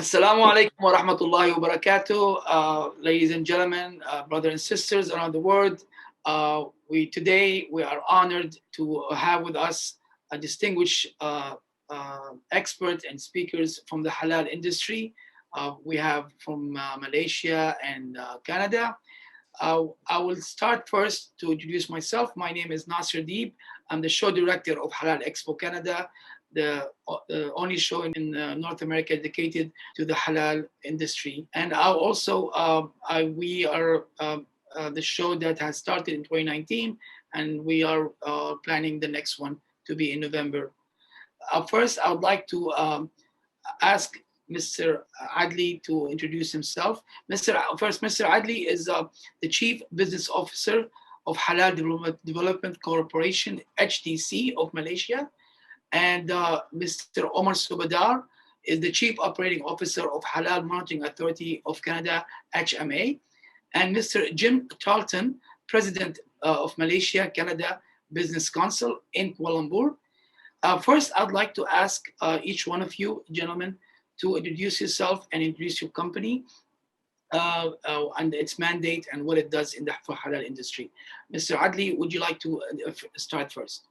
Assalamu alaikum wa rahmatullahi wa barakatuh. Ladies and gentlemen, brothers and sisters around the world, today we are honored to have with us a distinguished expert and speakers from the halal industry. We have from Malaysia and Canada. I will start first to introduce myself. My name is Nasser Deeb. I'm the show director of Halal Expo Canada, the only show in North America dedicated to the halal industry. And we are the show that has started in 2019, and we are planning the next one to be in November. First, I would like to ask Mr. Adly to introduce himself. Mr. Adly is the Chief Business Officer of Halal Development Corporation, HDC of Malaysia. And Mr. Omar Subedar is the Chief Operating Officer of Halal Monitoring Authority of Canada, HMA. And Mr. Jim Tarlton, President of Malaysia Canada Business Council in Kuala Lumpur. First, I'd like to ask each one of you, gentlemen, to introduce yourself and introduce your company and its mandate and what it does in the halal industry. Mr. Adly, would you like to start first?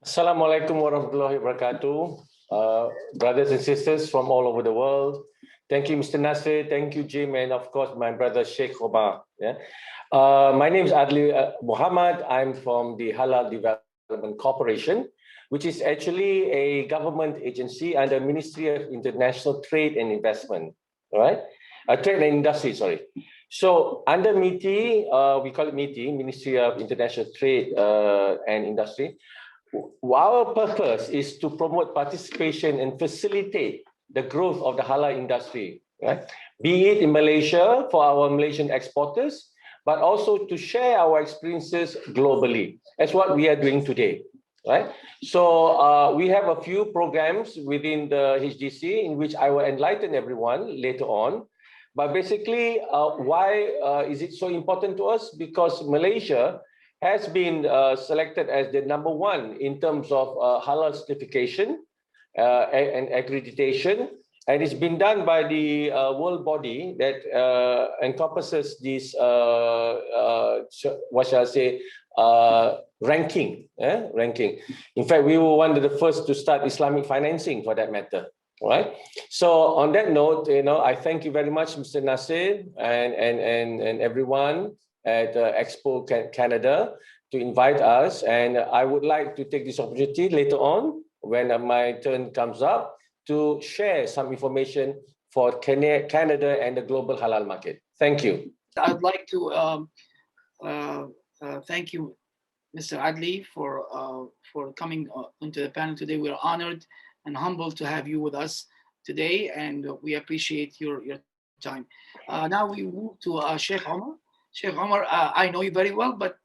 Assalamu alaikum wa rahmatullahi wa barakatuh. Brothers and sisters from all over the world. Thank you, Mr. Nasser. Thank you, Jim. And of course, my brother, Sheikh Omar. Yeah. My name is Adly Mohamed. I'm from the Halal Development Corporation, which is actually a government agency under Ministry of International Trade and Investment, all right? Trade and Industry, sorry. So under MITI, we call it MITI, Ministry of International Trade and Industry. Our purpose is to promote participation and facilitate the growth of the halal industry, right? Be it in Malaysia for our Malaysian exporters, but also to share our experiences globally. That's what we are doing today, right? So we have a few programs within the HDC in which I will enlighten everyone later on. But basically, why is it so important to us? Because Malaysia has been selected as the #1 in terms of halal certification and accreditation. And it's been done by the world body that encompasses this, what shall I say, ranking. In fact, we were one of the first to start Islamic financing for that matter. Right. So on that note, I thank you very much, Mr. Nasser and everyone at Expo Canada to invite us. And I would like to take this opportunity later on when my turn comes up to share some information for Canada and the global halal market. Thank you. I'd like to thank you, Mr. Adly, for coming into the panel today. We're honored and humbled to have you with us today, and we appreciate your time. Now we move to Sheikh Omar. Sheikh Omar, I know you very well, but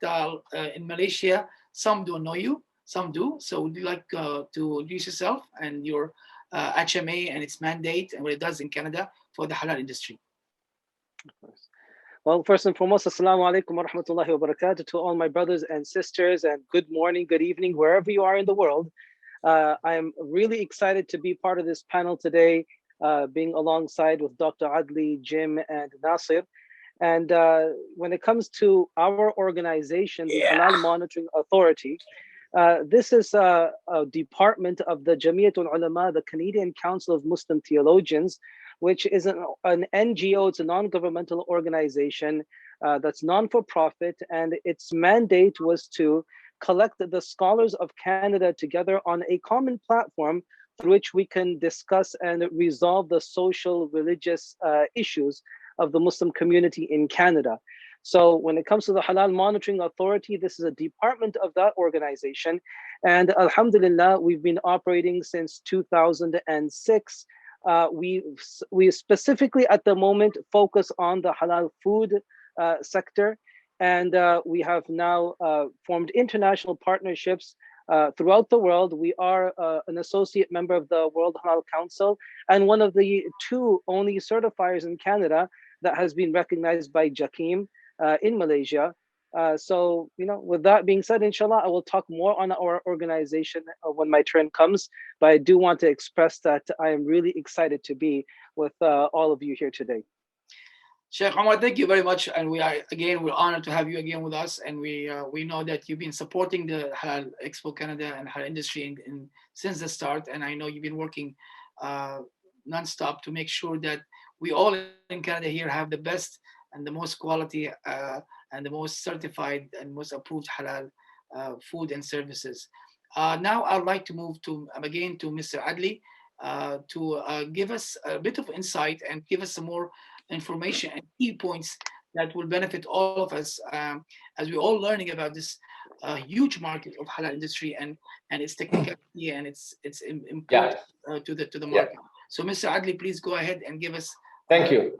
in Malaysia, some don't know you, some do. So would you like to introduce yourself and your HMA and its mandate and what it does in Canada for the halal industry? Well, first and foremost, assalamu alaikum wa rahmatullahi wa barakatuh to all my brothers and sisters, and good morning, good evening, wherever you are in the world. I am really excited to be part of this panel today, being alongside with Dr. Adly, Jim, and Nasser. And when it comes to our organization, the Halal Monitoring Authority, this is a department of the Jamiatul Ulama, the Canadian Council of Muslim Theologians, which is an NGO. It's a non-governmental organization that's non-for-profit, and its mandate was to collect the scholars of Canada together on a common platform through which we can discuss and resolve the social, religious issues of the Muslim community in Canada. So when it comes to the Halal Monitoring Authority, this is a department of that organization. And alhamdulillah, we've been operating since 2006. We specifically at the moment focus on the halal food sector. And we have now formed international partnerships throughout the world. We are an associate member of the World Halal Council and one of the 2 only certifiers in Canada that has been recognized by JAKIM in Malaysia. So, with that being said, inshallah, I will talk more on our organization when my turn comes. But I do want to express that I am really excited to be with all of you here today. Sheikh Omar, thank you very much, and we're honored to have you again with us. And we know that you've been supporting the Halal Expo Canada and Halal industry since the start, and I know you've been working non-stop to make sure that we all in Canada here have the best and the most quality and the most certified and most approved halal food and services. Now I'd like to move to Mr. Adly to give us a bit of insight and give us some more information and key points that will benefit all of us as we're all learning about this huge market of halal industry and its technicality and its importance to the market. So Mr. Adly, please go ahead and give us. Thank you.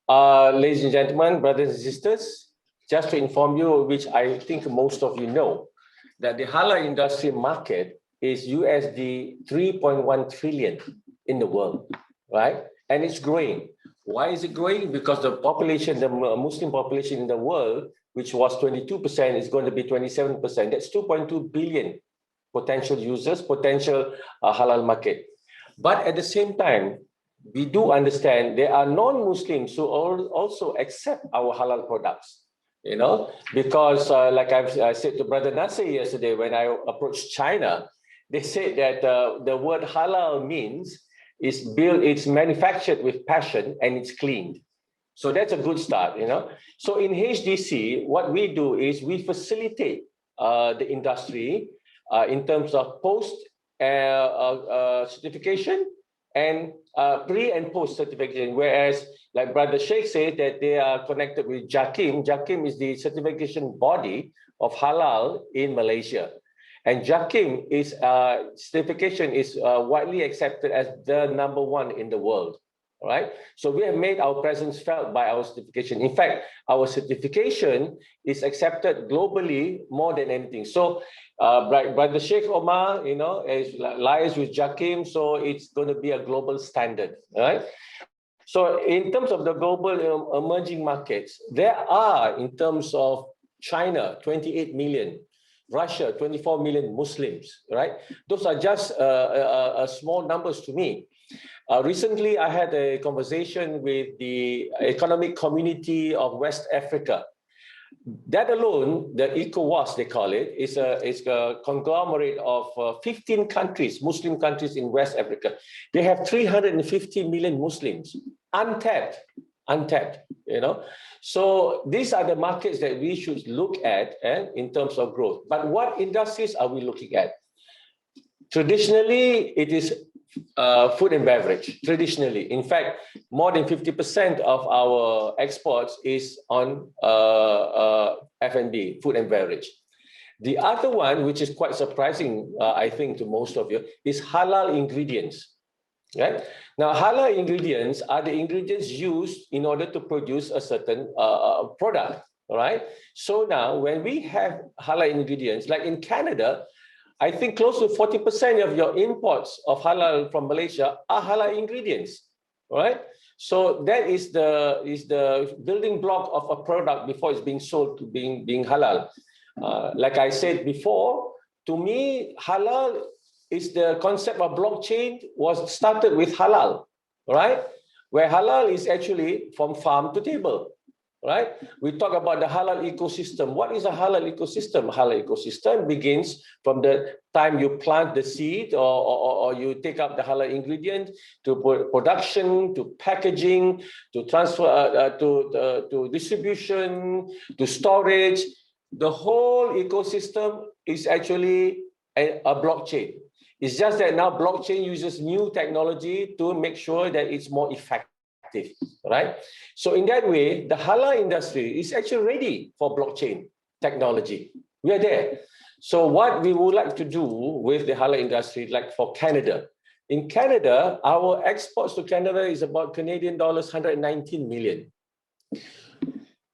Ladies and gentlemen, brothers and sisters, just to inform you, which I think most of you know, that the halal industry market is USD 3.1 trillion in the world, right? And it's growing. Why is it growing? Because the population, the Muslim population in the world, which was 22%, is going to be 27%. That's 2.2 billion potential users, potential halal market. But at the same time, we do understand there are non-Muslims who also accept our halal products, because like I said to Brother Nasser yesterday when I approached China, they said that the word halal means it's manufactured with passion and it's cleaned. So that's a good start, So in HDC, what we do is we facilitate the industry in terms of post certification and pre and post certification, whereas like Brother Sheikh said that they are connected with JAKIM. JAKIM is the certification body of halal in Malaysia. And JAKIM is certification is widely accepted as the #1 in the world. All right. So we have made our presence felt by our certification. In fact, our certification is accepted globally more than anything. So Brother Sheikh Omar, is lies with JAKIM, so it's going to be a global standard. Right. So in terms of the global emerging markets, there are, in terms of China, 28 million. Russia, 24 million Muslims, right? Those are just small numbers to me. Recently, I had a conversation with the Economic Community of West Africa. That alone, the ECOWAS, they call it, is a conglomerate of 15 countries, Muslim countries in West Africa. They have 350 million Muslims, untapped, So these are the markets that we should look at in terms of growth. But what industries are we looking at? Traditionally, it is food and beverage. Traditionally, in fact, more than 50% of our exports is on F&B, food and beverage. The other one, which is quite surprising, I think, to most of you, is halal ingredients. Right? Now, halal ingredients are the ingredients used in order to produce a certain product. All right. So now, when we have halal ingredients, like in Canada, I think close to 40% of your imports of halal from Malaysia are halal ingredients. All right. So that is the building block of a product before it's being sold to being halal. Like I said before, to me, halal is the concept of blockchain was started with halal, right? Where halal is actually from farm to table, right? We talk about the halal ecosystem. What is a halal ecosystem? Halal ecosystem begins from the time you plant the seed or you take up the halal ingredient to production, to packaging, to transfer, to distribution, to storage. The whole ecosystem is actually a blockchain. It's just that now blockchain uses new technology to make sure that it's more effective, right? So in that way, the halal industry is actually ready for blockchain technology. We are there. So what we would like to do with the halal industry, like for Canada. In Canada, our exports to Canada is about Canadian dollars 119 million.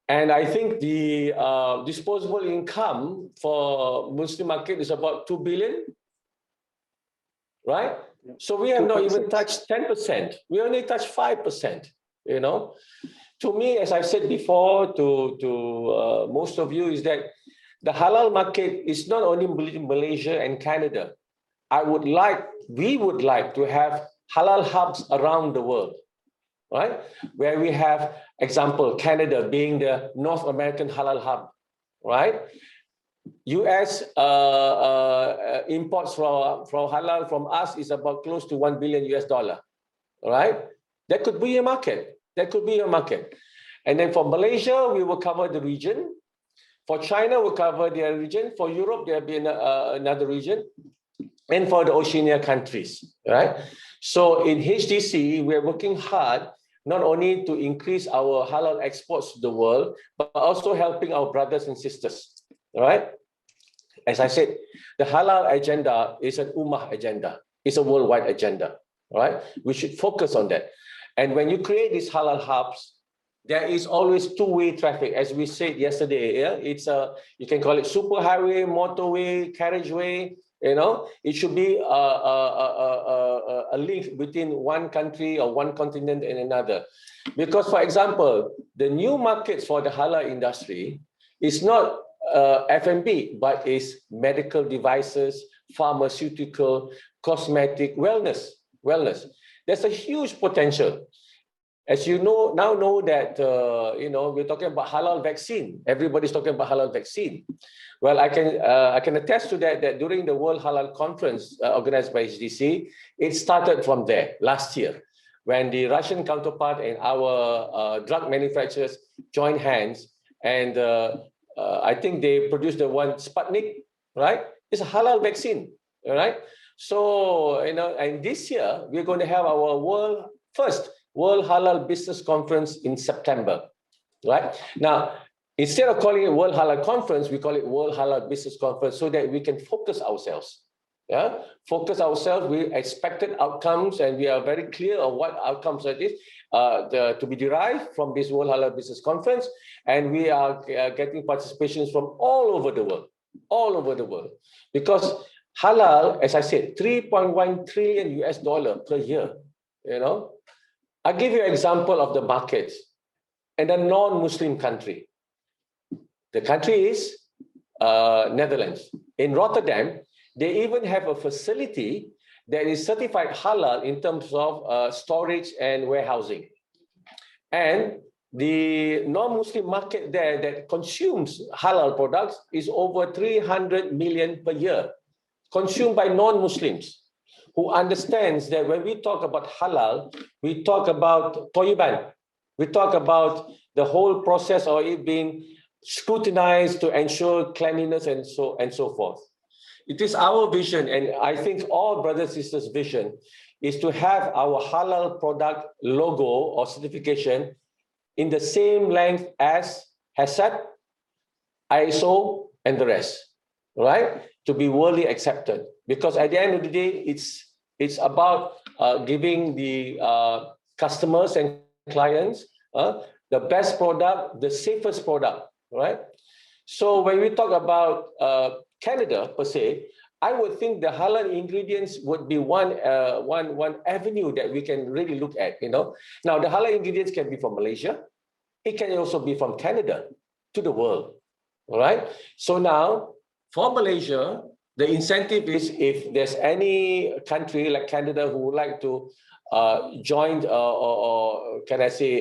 And I think the disposable income for Muslim market is about 2 billion. Right? So we have not even touched 10%. We only touched 5%, to me, as I've said before to most of you, is that the halal market is not only Malaysia and Canada. We would like to have halal hubs around the world, right? Where we have, example, Canada being the North American halal hub, right? US imports from halal from us is about close to $1 billion US, right? That could be a market. That could be a market. And then for Malaysia, we will cover the region. For China, we'll cover their region. For Europe, there'll be another region. And for the Oceania countries, right? So in HDC, we're working hard not only to increase our halal exports to the world, but also helping our brothers and sisters, right? As I said, the halal agenda is an ummah agenda. It's a worldwide agenda, right? We should focus on that. And when you create these halal hubs, there is always two-way traffic, as we said yesterday. Yeah, you can call it superhighway, motorway, carriageway. You know, it should be a link between one country or one continent and another. Because, for example, the new markets for the halal industry is not F&B, but is medical devices, pharmaceutical, cosmetic, wellness. There's a huge potential. As you now know that, we're talking about halal vaccine. Everybody's talking about halal vaccine. Well, I can attest to that during the World Halal Conference organized by HDC, it started from there last year, when the Russian counterpart and our drug manufacturers joined hands, and I think they produced the one Sputnik, right? It's a halal vaccine, all right? So, and this year, we're going to have our first World Halal Business Conference in September, right? Now, instead of calling it World Halal Conference, we call it World Halal Business Conference so that we can focus ourselves. Yeah, focus ourselves. We expected outcomes, and we are very clear on what outcomes are this to be derived from this World Halal Business Conference, and we are getting participations from all over the world, because halal, as I said, $3.1 trillion US per year. I'll give you an example of the markets in a non-Muslim country. The country is Netherlands. In Rotterdam, they even have a facility that is certified halal in terms of storage and warehousing. And the non-Muslim market there that consumes halal products is over 300 million per year, consumed by non-Muslims, who understands that when we talk about halal, we talk about toyiban. We talk about the whole process of it being scrutinized to ensure cleanliness and so forth. It is our vision, and I think all brothers and sisters' vision, is to have our halal product logo or certification in the same length as HACCP, ISO, and the rest, right? To be worldly accepted. Because at the end of the day, it's about giving the customers and clients the best product, the safest product, right? So when we talk about Canada per se, I would think the halal ingredients would be one avenue that we can really look at. Now, the halal ingredients can be from Malaysia. It can also be from Canada to the world, all right? So now, for Malaysia, the incentive is if there's any country like Canada who would like to join or can I say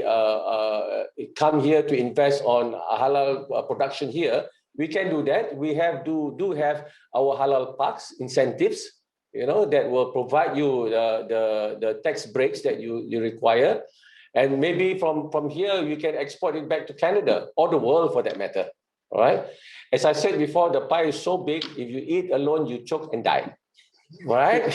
come here to invest on halal production here, we can do that. We do have our halal parks incentives, that will provide you the tax breaks that you require, and maybe from here you can export it back to Canada or the world for that matter. All right. As I said before, the pie is so big. If you eat alone, you choke and die. Right?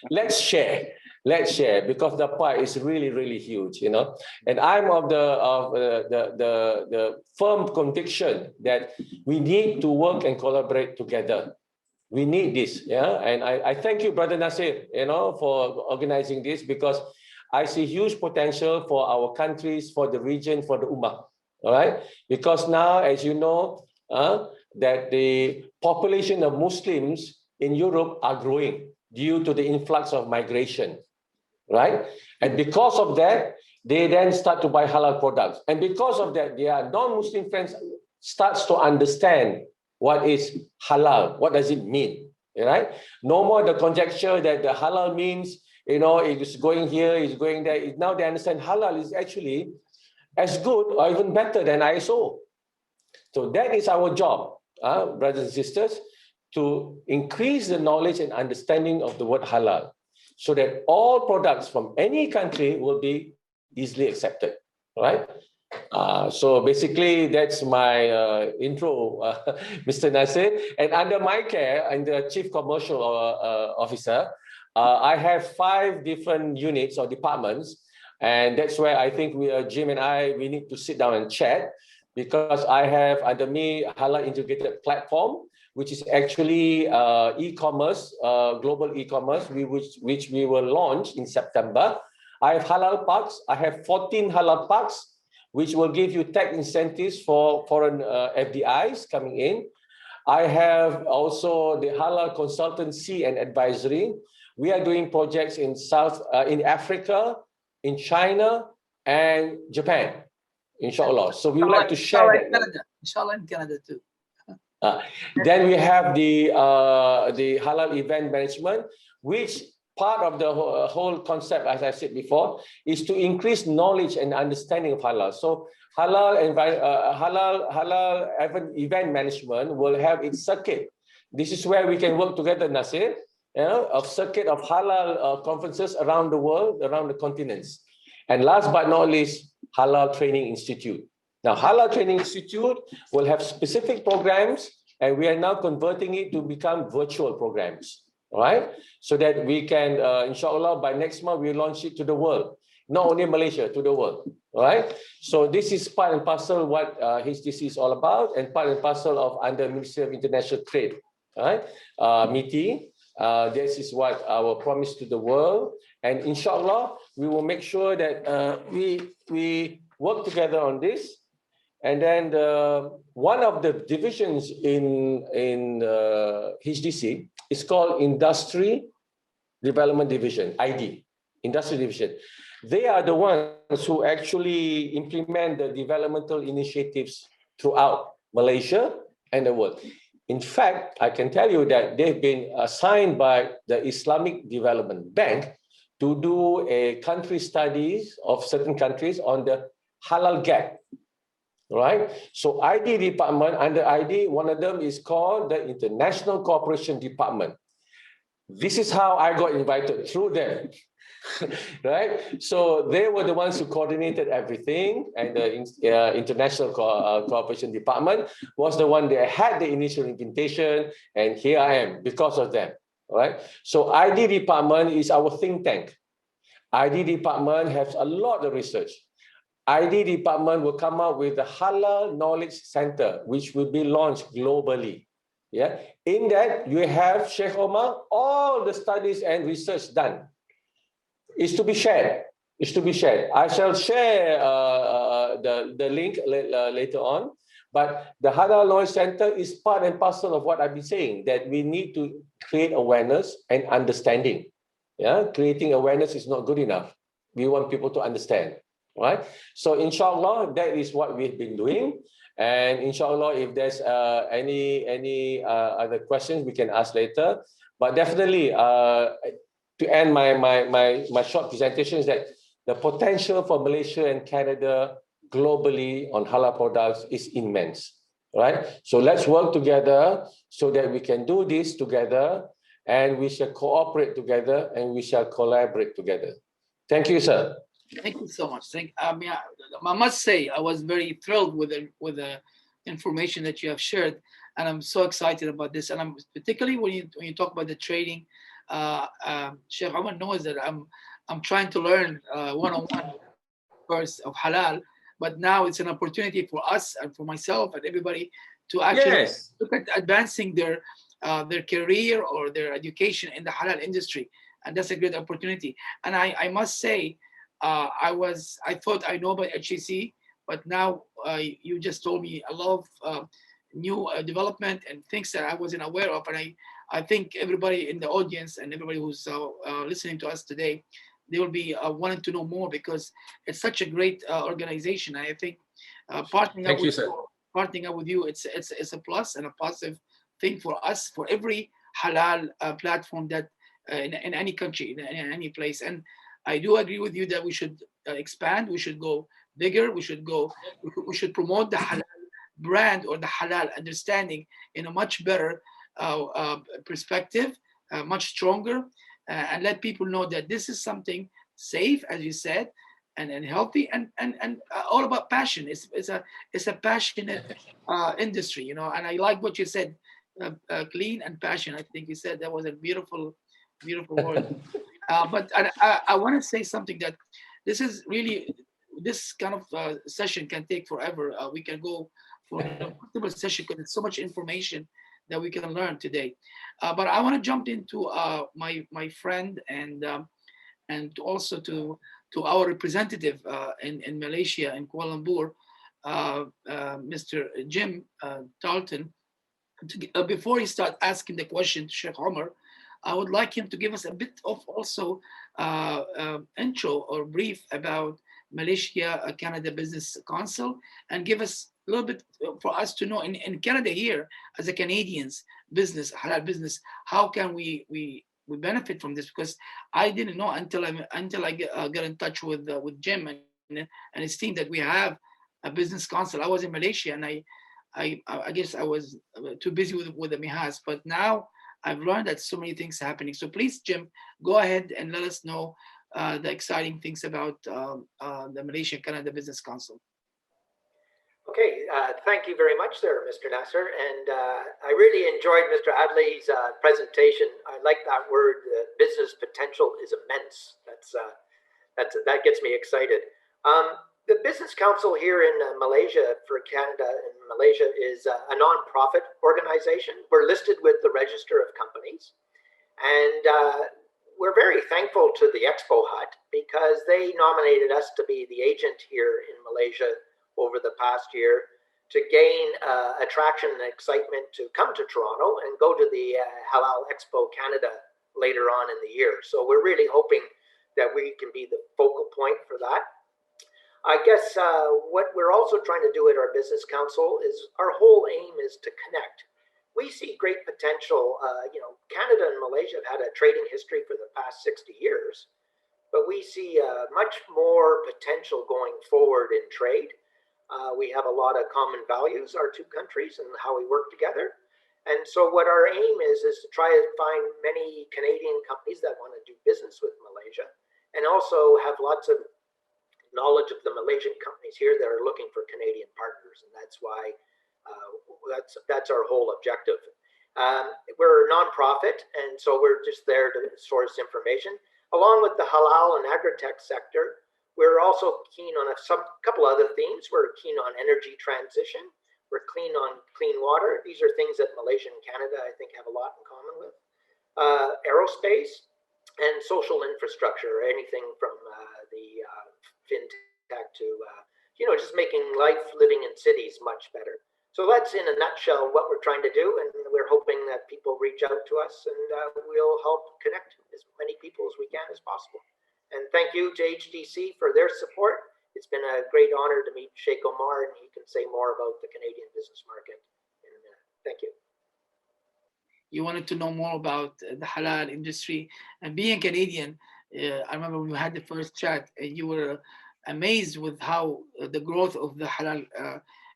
Let's share, because the pie is really, really huge, And I'm of the firm conviction that we need to work and collaborate together. We need this, yeah. And I thank you, Brother Nasser, for organizing this, because I see huge potential for our countries, for the region, for the Ummah. All right, because now, as you know, that the population of Muslims in Europe are growing due to the influx of migration, right? And because of that, they then start to buy halal products. And because of that, their non-Muslim friends starts to understand what is halal, what does it mean, right? No more the conjecture that the halal means, it's going here, it's going there. Now they understand halal is actually as good or even better than ISO. So that is our job, brothers and sisters, to increase the knowledge and understanding of the word halal, so that all products from any country will be easily accepted, right? So basically, that's my intro, Mr. Nasser. And under my care, I'm the Chief Commercial Officer. I have 5 different units or departments, and that's where I think Jim and we need to sit down and chat, because I have under me Halal Integrated Platform, which is actually e-commerce, global e-commerce, which we will launch in September. I have Halal Parks. I have 14 Halal Parks, which will give you tax incentives for foreign FDIs coming in. I have also the Halal Consultancy and Advisory. We are doing projects in in Africa, in China, and Japan, inshallah. So we would like to share that. Canada. Inshallah in Canada too. Then we have the Halal Event Management, which part of the whole concept, as I said before, is to increase knowledge and understanding of halal. So halal event management will have its circuit. This is where we can work together, Nasir, of circuit of halal conferences around the world, around the continents. And last but not least, Halal Training Institute. Now, Halal Training Institute will have specific programs, and we are now converting it to become virtual programs. All right, so that we can, inshallah, by next month, we launch it to the world, not only Malaysia, to the world. All right, so this is part and parcel what HDC is all about, and part and parcel of under Ministry of International Trade. All right, MITI, this is what our promise to the world, and inshallah, we will make sure that we work together on this. And then one of the divisions in HDC is called Industry Development Division, ID, Industry Division. They are the ones who actually implement the developmental initiatives throughout Malaysia and the world. In fact, I can tell you that they've been assigned by the Islamic Development Bank to do a country studies of certain countries on the halal gap. Right? So ID department, under ID, one of them is called the International Cooperation Department. This is how I got invited, through them. Right? So they were the ones who coordinated everything, and the International Cooperation Department was the one that had the initial invitation, and here I am because of them. Right? So ID department is our think tank. ID department has a lot of research. ID department will come up with the Halal Knowledge Center, which will be launched globally. Yeah, in that you have Sheikh Omar, all the studies and research done is to be shared. Is to be shared. I shall share the link later on. But the Halal Knowledge Center is part and parcel of what I've been saying, that we need to create awareness and understanding. Yeah, creating awareness is not good enough. We want people to understand. Right, so inshallah, that is what we've been doing, and inshallah, if there's any other questions, we can ask later. But definitely, to end my short presentation, is that the potential for Malaysia and Canada globally on halal products is immense. Right, so let's work together so that we can do this together, and we shall cooperate together, and we shall collaborate together. Thank you, sir. Thank you so much. I must say, I was very thrilled with the information that you have shared, and I'm so excited about this. And I'm particularly when you talk about the trading, Sheikh Omar knows that I'm trying to learn one-on-one first of halal, but now it's an opportunity for us and for myself and everybody to actually look at advancing their career or their education in the halal industry, and that's a great opportunity. And I must say, I thought I know about HEC, but now you just told me a lot of new development and things that I wasn't aware of. And I think everybody in the audience and everybody who's listening to us today they will be wanting to know more, because it's such a great organization. I think partnering up Thank you, with sir. you, partnering up with you, it's a plus and a positive thing for us, for every halal platform that in any country, in any place. And I do agree with you that we should expand, we should go bigger, we should promote the halal brand or the halal understanding in a much better perspective, much stronger, and let people know that this is something safe, as you said, and healthy, and all about passion. It's a passionate industry, you know. And I like what you said, clean and passion. I think you said that was a beautiful word. But I want to say something, that this is really, this kind of session can take forever. We can go for multiple sessions because there's so much information that we can learn today. But I want to jump into my friend and also to our representative in Malaysia, in Kuala Lumpur, Mr. Jim Tarlton. Before he starts asking the question to Sheikh Omar, I would like him to give us a bit of also intro or brief about Malaysia Canada Business Council, and give us a little bit for us to know in Canada here, as a Canadians business, halal business, how can we benefit from this? Because I didn't know until I got in touch with Jim and his team that we have a business council. I was in Malaysia, and I guess I was too busy with the Mihas, but now I've learned that so many things happening. So please, Jim, go ahead and let us know the exciting things about the Malaysia Canada Business Council. Okay, thank you very much there, Mr. Nasser. And I really enjoyed Mr. Adly's presentation. I like that word, business potential is immense. That gets me excited. The Business Council here in Malaysia, for Canada and Malaysia, is a non-profit organization. We're listed with the Register of Companies. And we're very thankful to the Expo Hut, because they nominated us to be the agent here in Malaysia over the past year to gain attraction and excitement to come to Toronto and go to the Halal Expo Canada later on in the year. So we're really hoping that we can be the focal point for that. I guess what we're also trying to do at our business council is, our whole aim is to connect. We see great potential. Canada and Malaysia have had a trading history for the past 60 years, but we see much more potential going forward in trade. We have a lot of common values, our two countries, and how we work together. And so what our aim is to try to find many Canadian companies that want to do business with Malaysia, and also have lots of knowledge of the Malaysian companies here that are looking for Canadian partners. And that's why that's our whole objective. We're a nonprofit, and so we're just there to source information. Along with the halal and agri-tech sector, we're also keen on a couple other themes. We're keen on energy transition. We're keen on clean water. These are things that Malaysia and Canada, I think, have a lot in common with. Aerospace and social infrastructure, anything from the fintech to, just making life living in cities much better. So that's in a nutshell what we're trying to do, and we're hoping that people reach out to us, and we'll help connect as many people as we can as possible. And thank you to HDC for their support. It's been a great honor to meet Sheikh Omar, and he can say more about the Canadian business market in a minute. Thank you. You wanted to know more about the halal industry, and being Canadian, I remember when we had the first chat, you were amazed with how the growth of the halal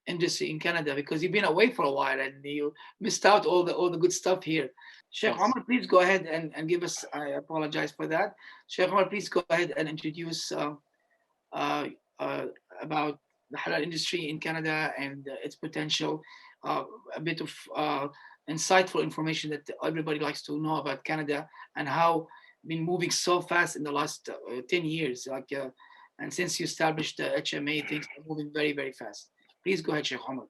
industry in Canada, because you've been away for a while and you missed out all the good stuff here. Sheikh Omar, please go ahead and give us, I apologize for that. Sheikh Omar, please go ahead and introduce about the halal industry in Canada and its potential, a bit of insightful information that everybody likes to know about Canada and how been moving so fast in the last 10 years. And since you established the HMA, things are moving very, very fast. Please go ahead, Sheikh Omar.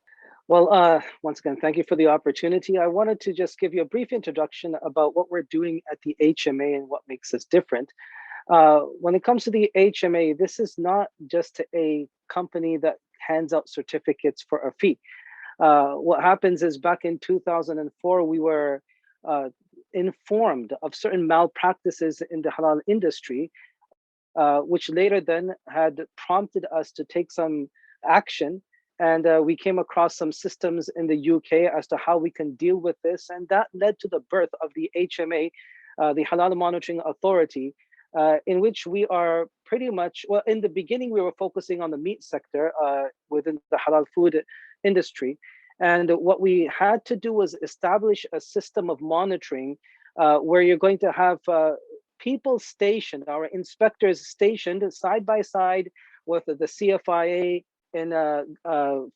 Well, once again, thank you for the opportunity. I wanted to just give you a brief introduction about what we're doing at the HMA and what makes us different. When it comes to the HMA, this is not just a company that hands out certificates for a fee. What happens is, back in 2004, we were informed of certain malpractices in the halal industry, which later then had prompted us to take some action. And we came across some systems in the UK as to how we can deal with this. And that led to the birth of the HMA, the Halal Monitoring Authority, in which we are pretty much, well, in the beginning, we were focusing on the meat sector within the halal food industry. And what we had to do was establish a system of monitoring where you're going to have people stationed, our inspectors stationed side by side with the CFIA in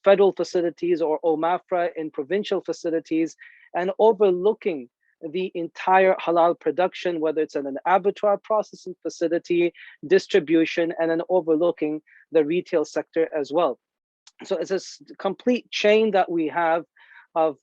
federal facilities or OMAFRA in provincial facilities, and overlooking the entire halal production, whether it's in an abattoir processing facility, distribution, and then overlooking the retail sector as well. So it's a complete chain that we have of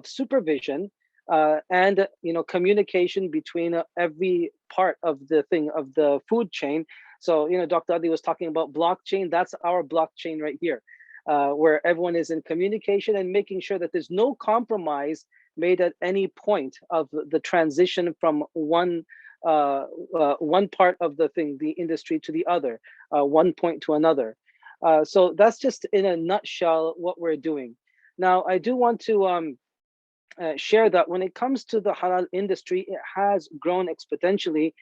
supervision and communication between every part of the food chain. So Dr. Adly was talking about blockchain. That's our blockchain right here, where everyone is in communication and making sure that there's no compromise made at any point of the transition from one part of the industry to the other, one point to another. So that's just in a nutshell what we're doing. Now, I do want to share that when it comes to the halal industry, it has grown exponentially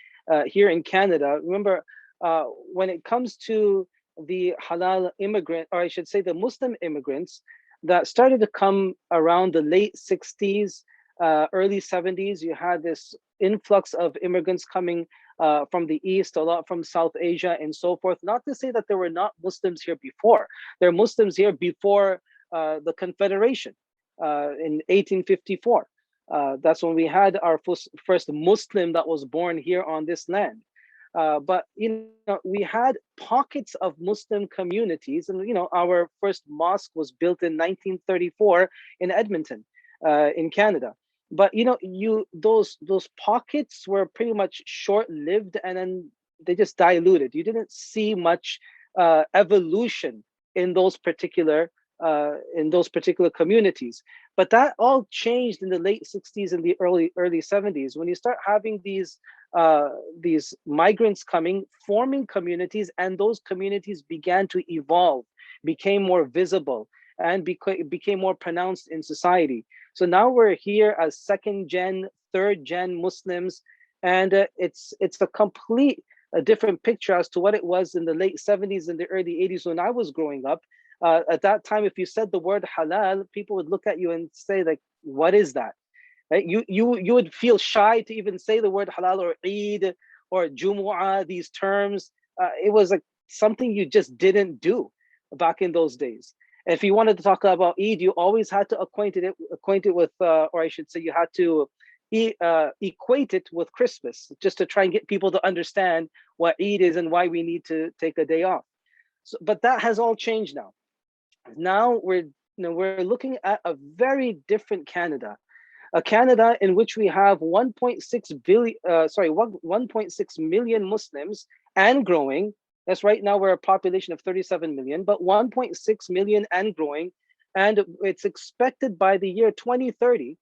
here in Canada. Remember, when it comes to the halal immigrant, or I should say the Muslim immigrants that started to come around the late 60s, early 70s, you had this influx of immigrants coming from the East, a lot from South Asia and so forth. Not to say that there were not Muslims here before. There are Muslims here before the Confederation in 1854. That's when we had our first Muslim that was born here on this land. But we had pockets of Muslim communities, and our first mosque was built in 1934 in Edmonton, in Canada. But those pockets were pretty much short-lived, and then they just diluted. You didn't see much evolution in those particular communities. But that all changed in the late 60s and the early 70s when you start having these migrants coming, forming communities, and those communities began to evolve, became more visible, and became more pronounced in society. So now we're here as second gen, third gen Muslims, and it's a complete different picture as to what it was in the late 70s and the early 80s when I was growing up. At that time, if you said the word halal, people would look at you and say, like, what is that? Right? You would feel shy to even say the word halal or Eid or Jumu'ah, these terms. It was like something you just didn't do back in those days. And if you wanted to talk about Eid, you always had to acquaint it with, or I should say, you had to equate it with Christmas, just to try and get people to understand what Eid is and why we need to take a day off. So, but that has all changed now. Now we're looking at a very different Canada, a Canada in which we have 1.6 million Muslims and growing. That's right now we're a population of 37 million, but 1.6 million and growing. And it's expected by the year 2030,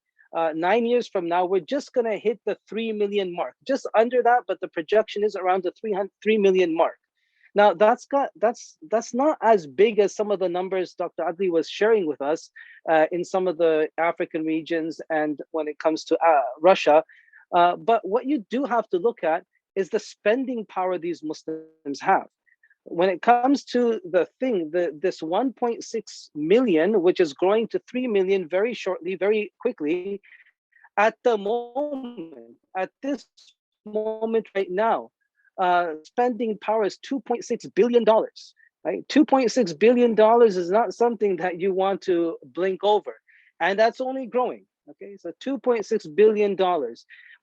9 years from now, we're just going to hit the 3 million mark, just under that, but the projection is around the 3 million mark. Now that's not as big as some of the numbers Dr. Adly was sharing with us in some of the African regions and when it comes to Russia. But what you do have to look at is the spending power these Muslims have. When it comes to this 1.6 million, which is growing to 3 million very shortly, very quickly, at this moment right now, spending power is $2.6 billion, right? $2.6 billion is not something that you want to blink over. And that's only growing, okay? So $2.6 billion.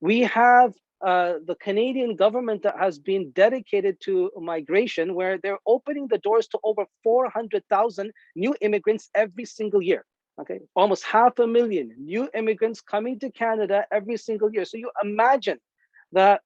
We have the Canadian government that has been dedicated to migration, where they're opening the doors to over 400,000 new immigrants every single year, okay? Almost 500,000 new immigrants coming to Canada every single year. So you imagine that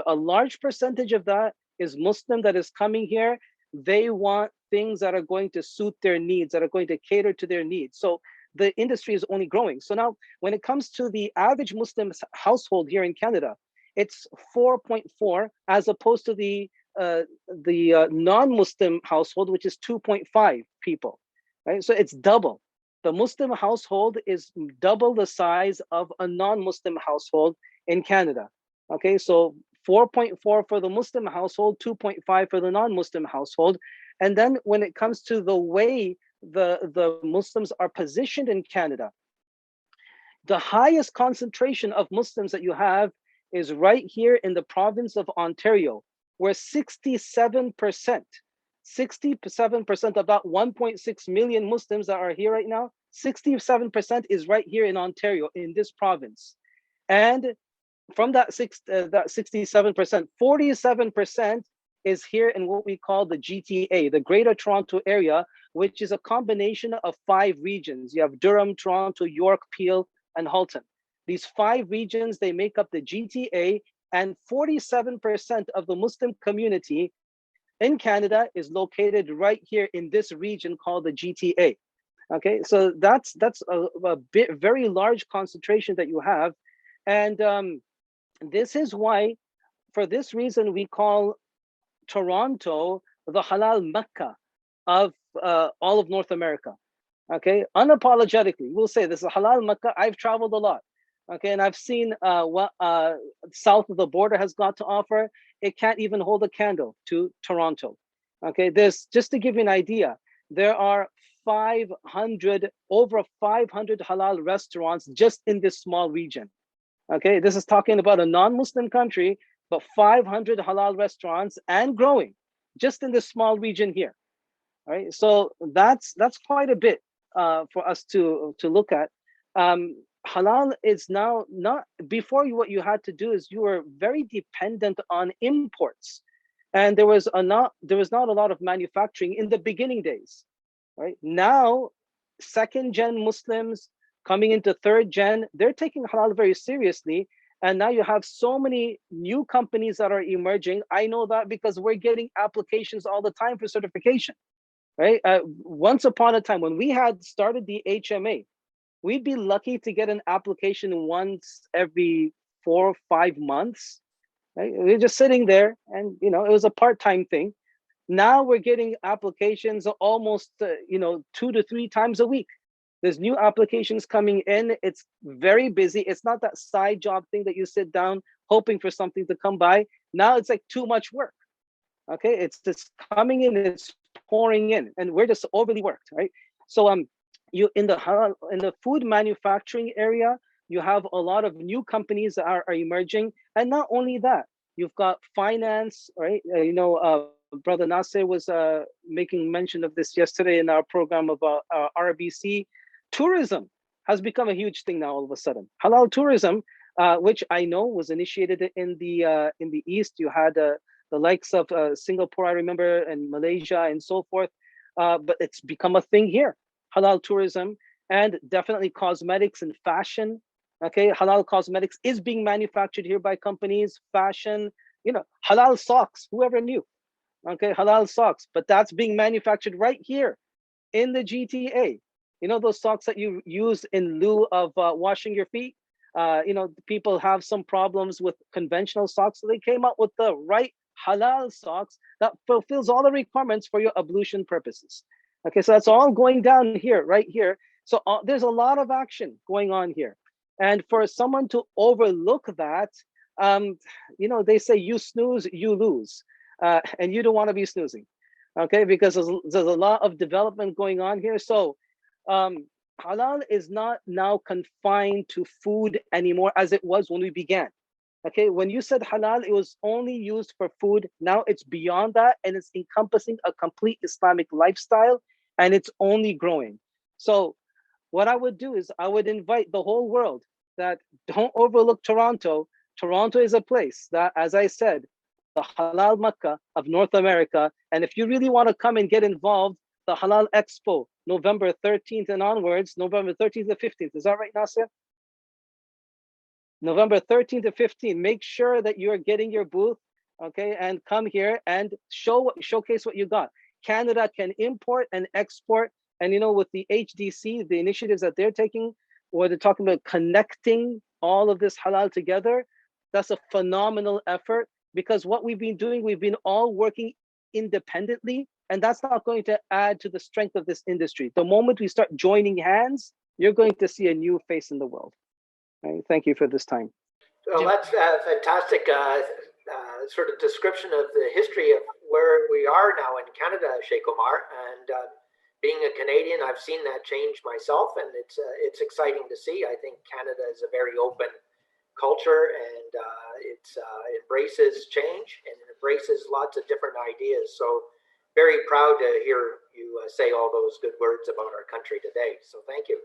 a large percentage of that is Muslim that is coming here. They want things that are going to suit their needs, that are going to cater to their needs. So the industry is only growing. So now when it comes to the average Muslim household here in Canada, it's 4.4 as opposed to the non-Muslim household, which is 2.5 people, right? So it's double. The Muslim household is double the size of a non-Muslim household in Canada. Okay, so 4.4 for the Muslim household, 2.5 for the non-Muslim household. And then when it comes to the way the Muslims are positioned in Canada, the highest concentration of Muslims that you have is right here in the province of Ontario, where 67% of that 1.6 million Muslims that are here right now, 67% is right here in Ontario, in this province. And from that 67%, 47% is here in what we call the GTA, the Greater Toronto Area, which is a combination of 5 regions. You have Durham, Toronto, York, Peel, and Halton. These 5 regions, they make up the GTA, and 47% of the Muslim community in Canada is located right here in this region called the GTA. Okay, so that's a very large concentration that you have. And this is why, for this reason, we call Toronto the Halal Mecca of all of North America. Okay, unapologetically, we'll say this is Halal Mecca. I've traveled a lot. Okay, and I've seen what south of the border has got to offer. It can't even hold a candle to Toronto. Okay, there's, just to give you an idea, there are over 500 halal restaurants just in this small region. Okay, this is talking about a non-Muslim country, but 500 halal restaurants and growing just in this small region here. All right, so that's quite a bit for us to look at. Halal is now not, before you, what you had to do is you were very dependent on imports, and there was not a lot of manufacturing in the beginning days. Right now, 2nd gen Muslims coming into 3rd gen, they're taking halal very seriously. And now you have so many new companies that are emerging. I know that because we're getting applications all the time for certification, right? Once upon a time, when we had started the HMA, we'd be lucky to get an application once every 4 or 5 months. Right? We're just sitting there, and it was a part-time thing. Now we're getting applications almost 2 to 3 times a week. There's new applications coming in. It's very busy. It's not that side job thing that you sit down hoping for something to come by. Now it's like too much work. Okay, it's just coming in, it's pouring in, and we're just overly worked, right? So you in the food manufacturing area, you have a lot of new companies that are emerging, and not only that, you've got finance, right? Brother Nasser was making mention of this yesterday in our program about RBC. Tourism has become a huge thing now all of a sudden. Halal tourism, which I know was initiated in the East. You had the likes of Singapore, I remember, and Malaysia and so forth. But it's become a thing here, halal tourism, and definitely cosmetics and fashion. Okay, halal cosmetics is being manufactured here by companies, fashion, halal socks, whoever knew? Okay, halal socks, but that's being manufactured right here in the GTA. Those socks that you use in lieu of washing your feet. People have some problems with conventional socks, so they came up with the right halal socks that fulfills all the requirements for your ablution purposes. Okay, so that's all going down here, right here. So there's a lot of action going on here. And for someone to overlook that, they say you snooze, you lose. And you don't want to be snoozing, okay? Because there's a lot of development going on here. So halal is not now confined to food anymore as it was when we began. Okay, when you said halal, it was only used for food. Now it's beyond that, and it's encompassing a complete Islamic lifestyle, and it's only growing. So what I would do is I would invite the whole world that don't overlook Toronto. Toronto is a place that, as I said, the Halal Mecca of North America. And if you really want to come and get involved, the Halal Expo, November 13th and onwards, November 13th to 15th. Is that right, Nasser? November 13th to 15th. Make sure that you're getting your booth, okay, and come here and showcase what you got. Canada can import and export, and with the HDC, the initiatives that they're taking, where they're talking about connecting all of this halal together, that's a phenomenal effort. because what we've been doing, we've been all working independently, and that's not going to add to the strength of this industry. The moment we start joining hands, you're going to see a new face in the world. Right? Thank you for this time. Well, that's a fantastic sort of description of the history of where we are now in Canada, Sheikh Omar. And being a Canadian, I've seen that change myself, and it's exciting to see. I think Canada is a very open culture, and it embraces change and embraces lots of different ideas. So very proud to hear you say all those good words about our country today. So thank you.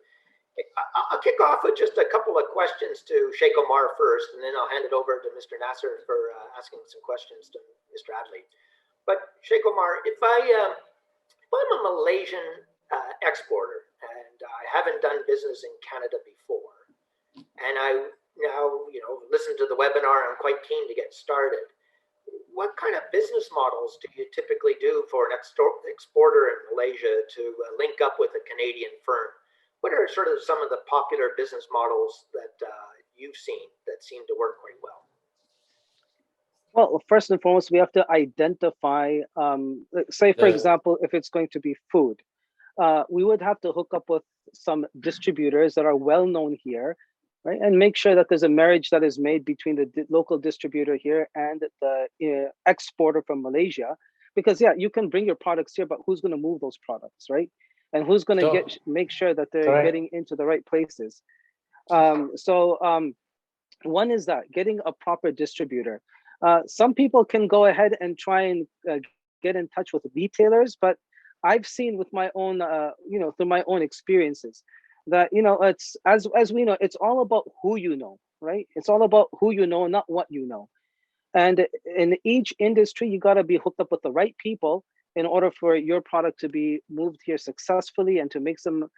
I'll kick off with just a couple of questions to Sheikh Omar first, and then I'll hand it over to Mr. Nasser for asking some questions to Mr. Adly. But Sheikh Omar, if I'm a Malaysian exporter and I haven't done business in Canada before, and I now listen to the webinar, I'm quite keen to get started. What kind of business models do you typically do for an exporter in Malaysia to link up with a Canadian firm? What are sort of some of the popular business models that you've seen that seem to work quite well? Well, first and foremost, we have to identify, say, for example, if it's going to be food, we would have to hook up with some distributors that are well known here, right? And make sure that there's a marriage that is made between the local distributor here and the exporter from Malaysia. Because, yeah, you can bring your products here, but who's going to move those products, right? And who's going to make sure that they're getting into the right places. One is that getting a proper distributor. Some people can go ahead and try and get in touch with retailers, but I've seen with my own, through my own experiences, that it's as we know, it's all about who you know, right? It's all about who you know, not what you know. And in each industry, you got to be hooked up with the right people in order for your product to be moved here successfully and to make some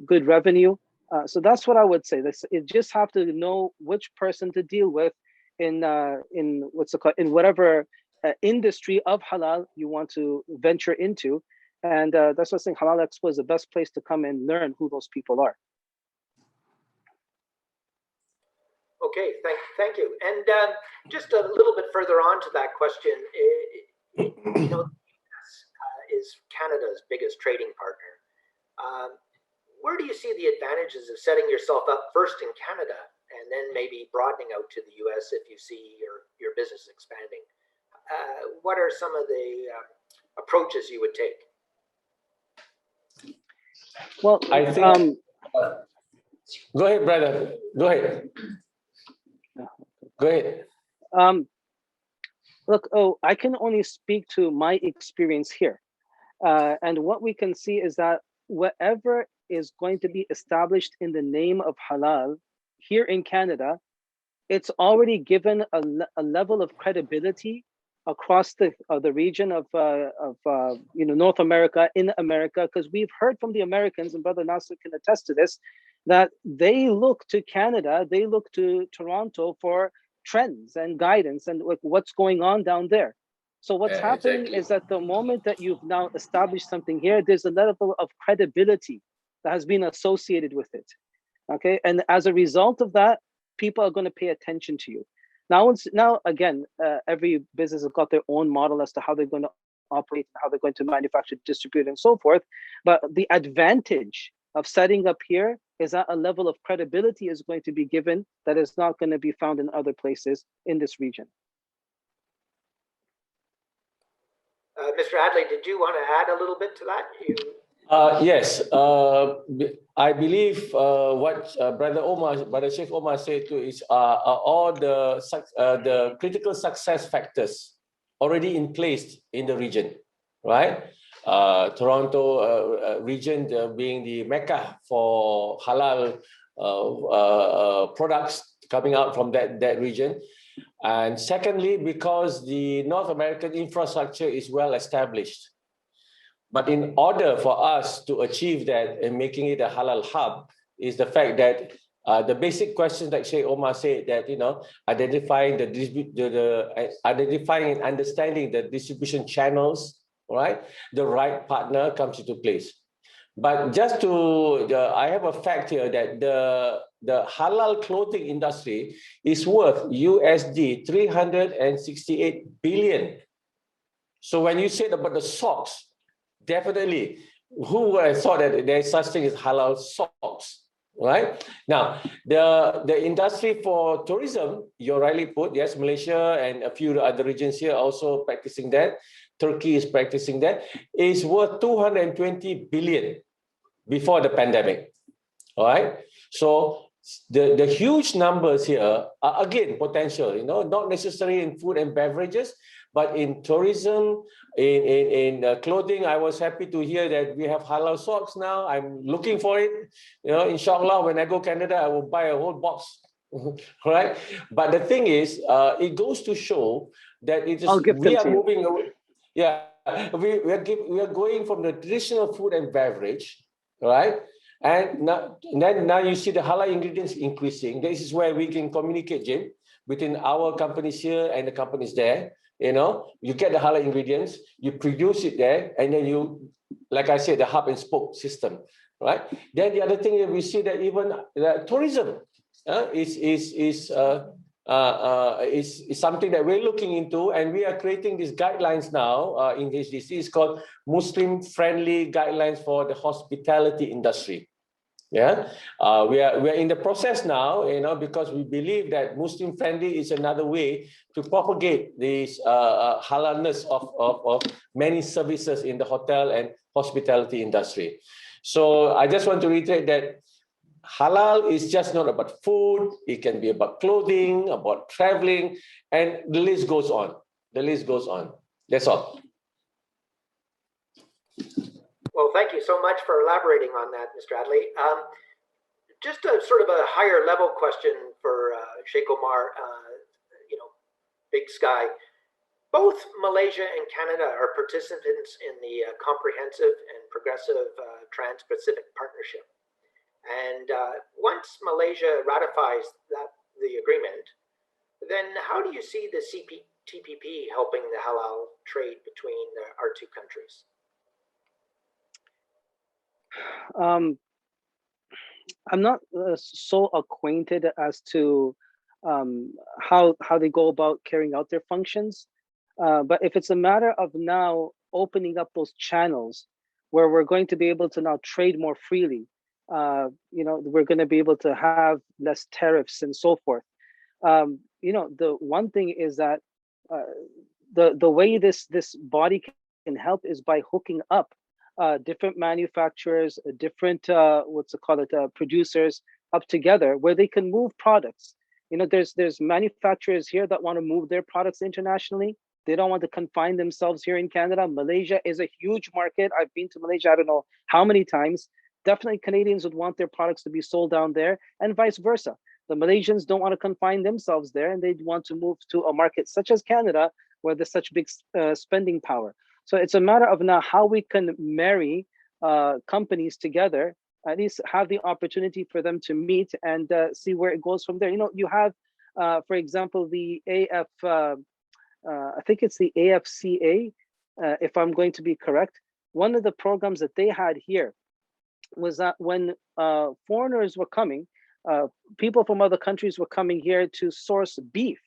good revenue. So that's what I would say. You just have to know which person to deal with in whatever industry of halal you want to venture into. And that's what I'm saying. Halal Expo is the best place to come and learn who those people are. Okay, thank you. And just a little bit further on to that question, is Canada's biggest trading partner. Where do you see the advantages of setting yourself up first in Canada and then maybe broadening out to the US if you see your business expanding? What are some of the approaches you would take? Well, I think. Go ahead, brother. Go ahead. Go ahead. Look, I can only speak to my experience here. And what we can see is that whatever is going to be established in the name of halal here in Canada, it's already given a level of credibility across the region of North America, in America, because we've heard from the Americans, and Brother Nasser can attest to this, that they look to Canada, they look to Toronto for trends and guidance and what's going on down there. So what's happening is that the moment that you've now established something here, there's a level of credibility that has been associated with it. Okay, and as a result of that, people are going to pay attention to you. Now again, every business has got their own model as to how they're going to operate, how they're going to manufacture, distribute, and so forth. But the advantage of setting up here is that a level of credibility is going to be given that is not going to be found in other places in this region. Mr. Adly, did you want to add a little bit to that? Yes, I believe what Brother Sheikh Omar said too is all the critical success factors already in place in the region, right? Toronto region being the mecca for halal products coming out from that region. And secondly, because the North American infrastructure is well established. But in order for us to achieve that and making it a halal hub is the fact that the basic questions that Sheikh Omar said, that identifying identifying and understanding the distribution channels, right? The right partner comes into place. But just to, I have a fact here that the halal clothing industry is worth USD 368 billion. So when you said about the socks, definitely, who would have thought that there is such thing as halal socks, right? Now, the industry for tourism, you rightly put, yes, Malaysia and a few other regions here also practicing that. Turkey is practicing that, is worth 220 billion before the pandemic, all right? So the huge numbers here are again potential, not necessarily in food and beverages, but in tourism, in clothing. I was happy to hear that we have halal socks now. I'm looking for it. Inshallah, when I go Canada, I will buy a whole box, right? But the thing is, it goes to show that it is we are moving away. Yeah, we are going from the traditional food and beverage, right? And now you see the halal ingredients increasing. This is where we can communicate, Jim, between our companies here and the companies there. You get the halal ingredients, you produce it there, and then you, like I said, the hub and spoke system, right? Then the other thing that we see that even tourism is something that we're looking into, and we are creating these guidelines now in HDC. It's called Muslim-friendly guidelines for the hospitality industry. Yeah, we are in the process now, because we believe that Muslim-friendly is another way to propagate this halalness of many services in the hotel and hospitality industry. So I just want to reiterate that halal is just not about food. It can be about clothing, about traveling, and the list goes on. The list goes on. That's all. Well, thank you so much for elaborating on that, Mr. Adly. Just a sort of a higher level question for Sheikh Omar, Big Sky. Both Malaysia and Canada are participants in the Comprehensive and Progressive Trans-Pacific Partnership. And once Malaysia ratifies the agreement, then how do you see the TPP helping the halal trade between our two countries? I'm not so acquainted as to how they go about carrying out their functions, but if it's a matter of now opening up those channels where we're going to be able to now trade more freely, we're going to be able to have less tariffs and so forth. The one thing is that the way this body can help is by hooking up different manufacturers, different producers up together, where they can move products. There's manufacturers here that want to move their products internationally. They don't want to confine themselves here in Canada. Malaysia is a huge market. I've been to Malaysia, I don't know how many times. Definitely Canadians would want their products to be sold down there, and vice versa. The Malaysians don't want to confine themselves there, and they want to move to a market such as Canada, where there's such big spending power. So it's a matter of now how we can marry companies together, at least have the opportunity for them to meet and see where it goes from there. You have, for example, the I think it's the AFCA, if I'm going to be correct. One of the programs that they had here was that when foreigners were coming, people from other countries were coming here to source beef,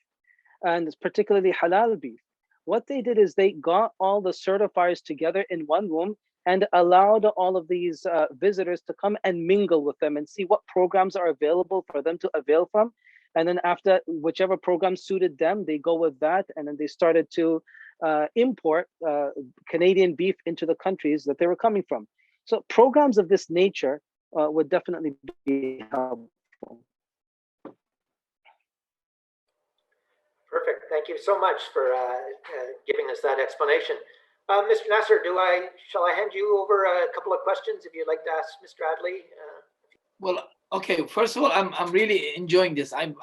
and particularly halal beef. What they did is they got all the certifiers together in one room and allowed all of these visitors to come and mingle with them and see what programs are available for them to avail from. And then after whichever program suited them, they go with that. And then they started to import Canadian beef into the countries that they were coming from. So programs of this nature would definitely be helpful. Perfect. Thank you so much for giving us that explanation. Mr. Nasser, shall I hand you over a couple of questions if you'd like to ask Mr. Adly? Well, okay. First of all, I'm really enjoying this. I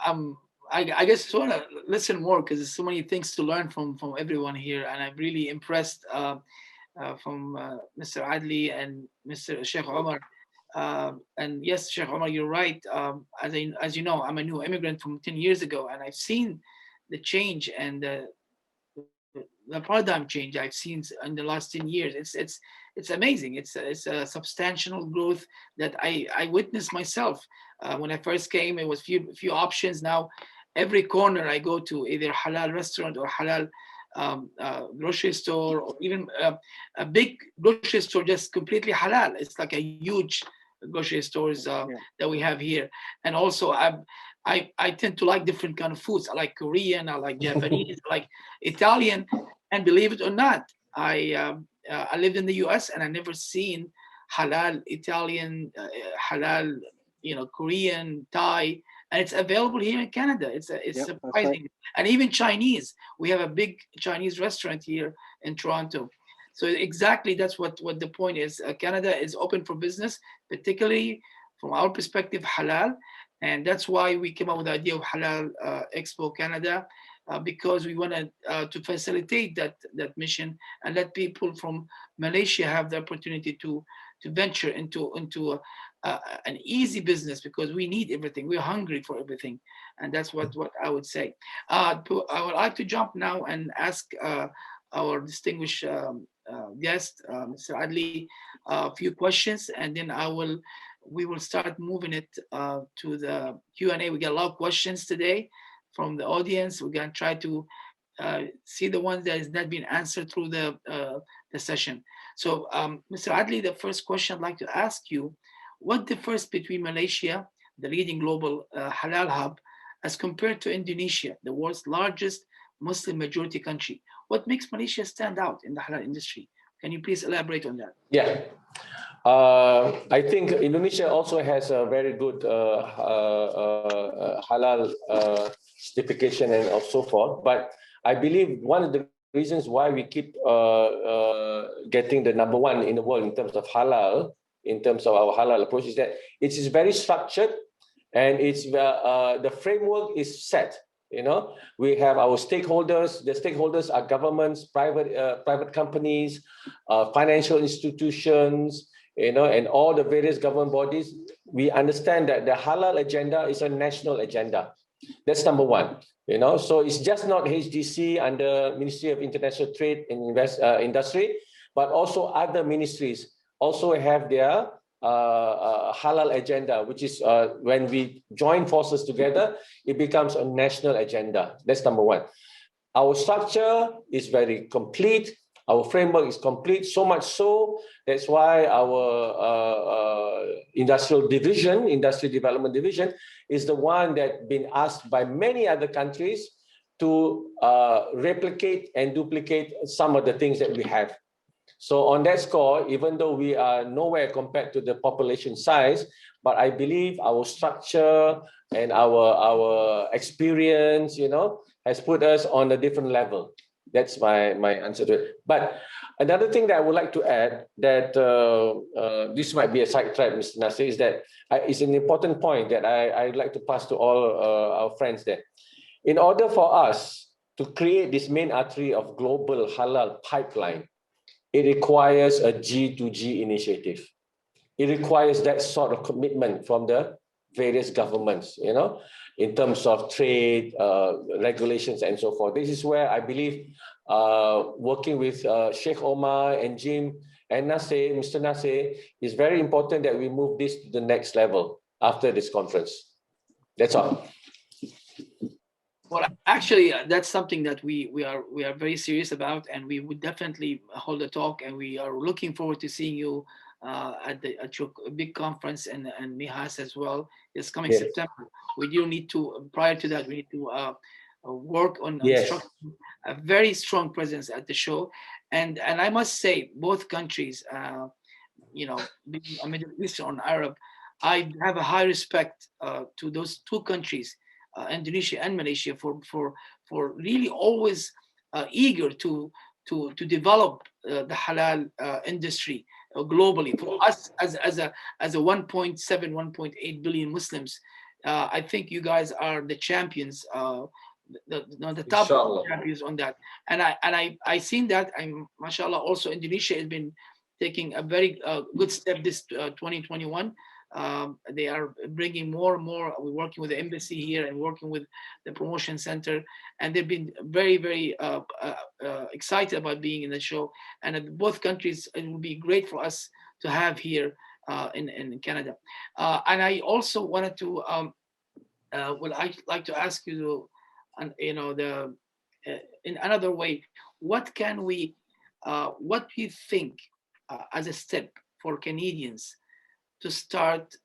guess I want to listen more because there's so many things to learn from everyone here, and I'm really impressed from Mr. Adly and Mr. Sheikh Omar. And yes, Sheikh Omar, you're right. As you know, I'm a new immigrant from 10 years ago, and I've seen the change and the the paradigm change I've seen in the last 10 years. It's amazing. It's a substantial growth that I witnessed myself. When I first came, it was few options. Now, every corner I go to, either halal restaurant or halal grocery store, or even a big grocery store just completely halal. It's like a huge grocery stores that we have here. And also I tend to like different kind of foods. I like Korean, I like Japanese, I like Italian. And believe it or not, I lived in the US and I never seen halal Italian, halal, Korean, Thai, and it's available here in Canada. It's surprising. Right. And even Chinese. We have a big Chinese restaurant here in Toronto. So exactly that's what the point is. Canada is open for business, particularly from our perspective, halal. And that's why we came up with the idea of Halal Expo Canada, because we wanted to facilitate that mission and let people from Malaysia have the opportunity to venture into an easy business, because we need everything. We're hungry for everything. And that's what I would say. I would like to jump now and ask our distinguished guest, Mr. Adly, a few questions, and then we will start moving it to the Q&A. We got a lot of questions today from the audience. We're going to try to see the ones that has not been answered through the session. So, Mr. Adly, the first question I'd like to ask you: what differs between Malaysia, the leading global halal hub, as compared to Indonesia, the world's largest Muslim majority country? What makes Malaysia stand out in the halal industry? Can you please elaborate on that? Yeah. I think Indonesia also has a very good halal certification and so forth. But I believe one of the reasons why we keep getting the #1 in the world in terms of halal, in terms of our halal approach, is that it is very structured, and it's the framework is set. We have our stakeholders. The stakeholders are governments, private companies, financial institutions, and all the various government bodies. We understand that the halal agenda is a national agenda. That's #1. So it's just not HDC under Ministry of International Trade and Industry, but also other ministries also have their halal agenda, which is when we join forces together, it becomes a national agenda. That's #1. Our structure is very complete. Our framework is complete, so much so that's why our industry development division is the one that's been asked by many other countries to replicate and duplicate some of the things that we have. So on that score, even though we are nowhere compared to the population size, but I believe our structure and our experience, has put us on a different level. That's my answer to it. But another thing that I would like to add, that this might be a sidetrack, Mr. Nasser, is that it's an important point that I'd like to pass to all our friends there. In order for us to create this main artery of global halal pipeline, it requires a G2G initiative. It requires that sort of commitment from the various governments, in terms of trade, regulations, and so forth. This is where I believe working with Sheikh Omar and Jim and Nasser, Mr. Nasser, is very important that we move this to the next level after this conference. That's all. Well, actually, that's something that we are very serious about, and we would definitely hold a talk, and we are looking forward to seeing you at your big conference and Mihas as well. It's coming September. We do need to, prior to that, we need to work on a very strong presence at the show. And I must say, both countries, being a Middle Eastern or Arab, I have a high respect to those two countries, Indonesia and Malaysia, for really always eager to develop the halal industry globally. For us as a 1.7, 1.8 billion Muslims, I think you guys are the champions, the top champions on that. And I seen that. Mashallah, also Indonesia has been taking a very good step this 2021. They are bringing more and more. We're working with the embassy here and working with the promotion center, and they've been very, very excited about being in the show. And at both countries, it will be great for us to have here in Canada. And I also wanted to, I'd like to ask you, in another way, what can we, what do you think as a step for Canadians to start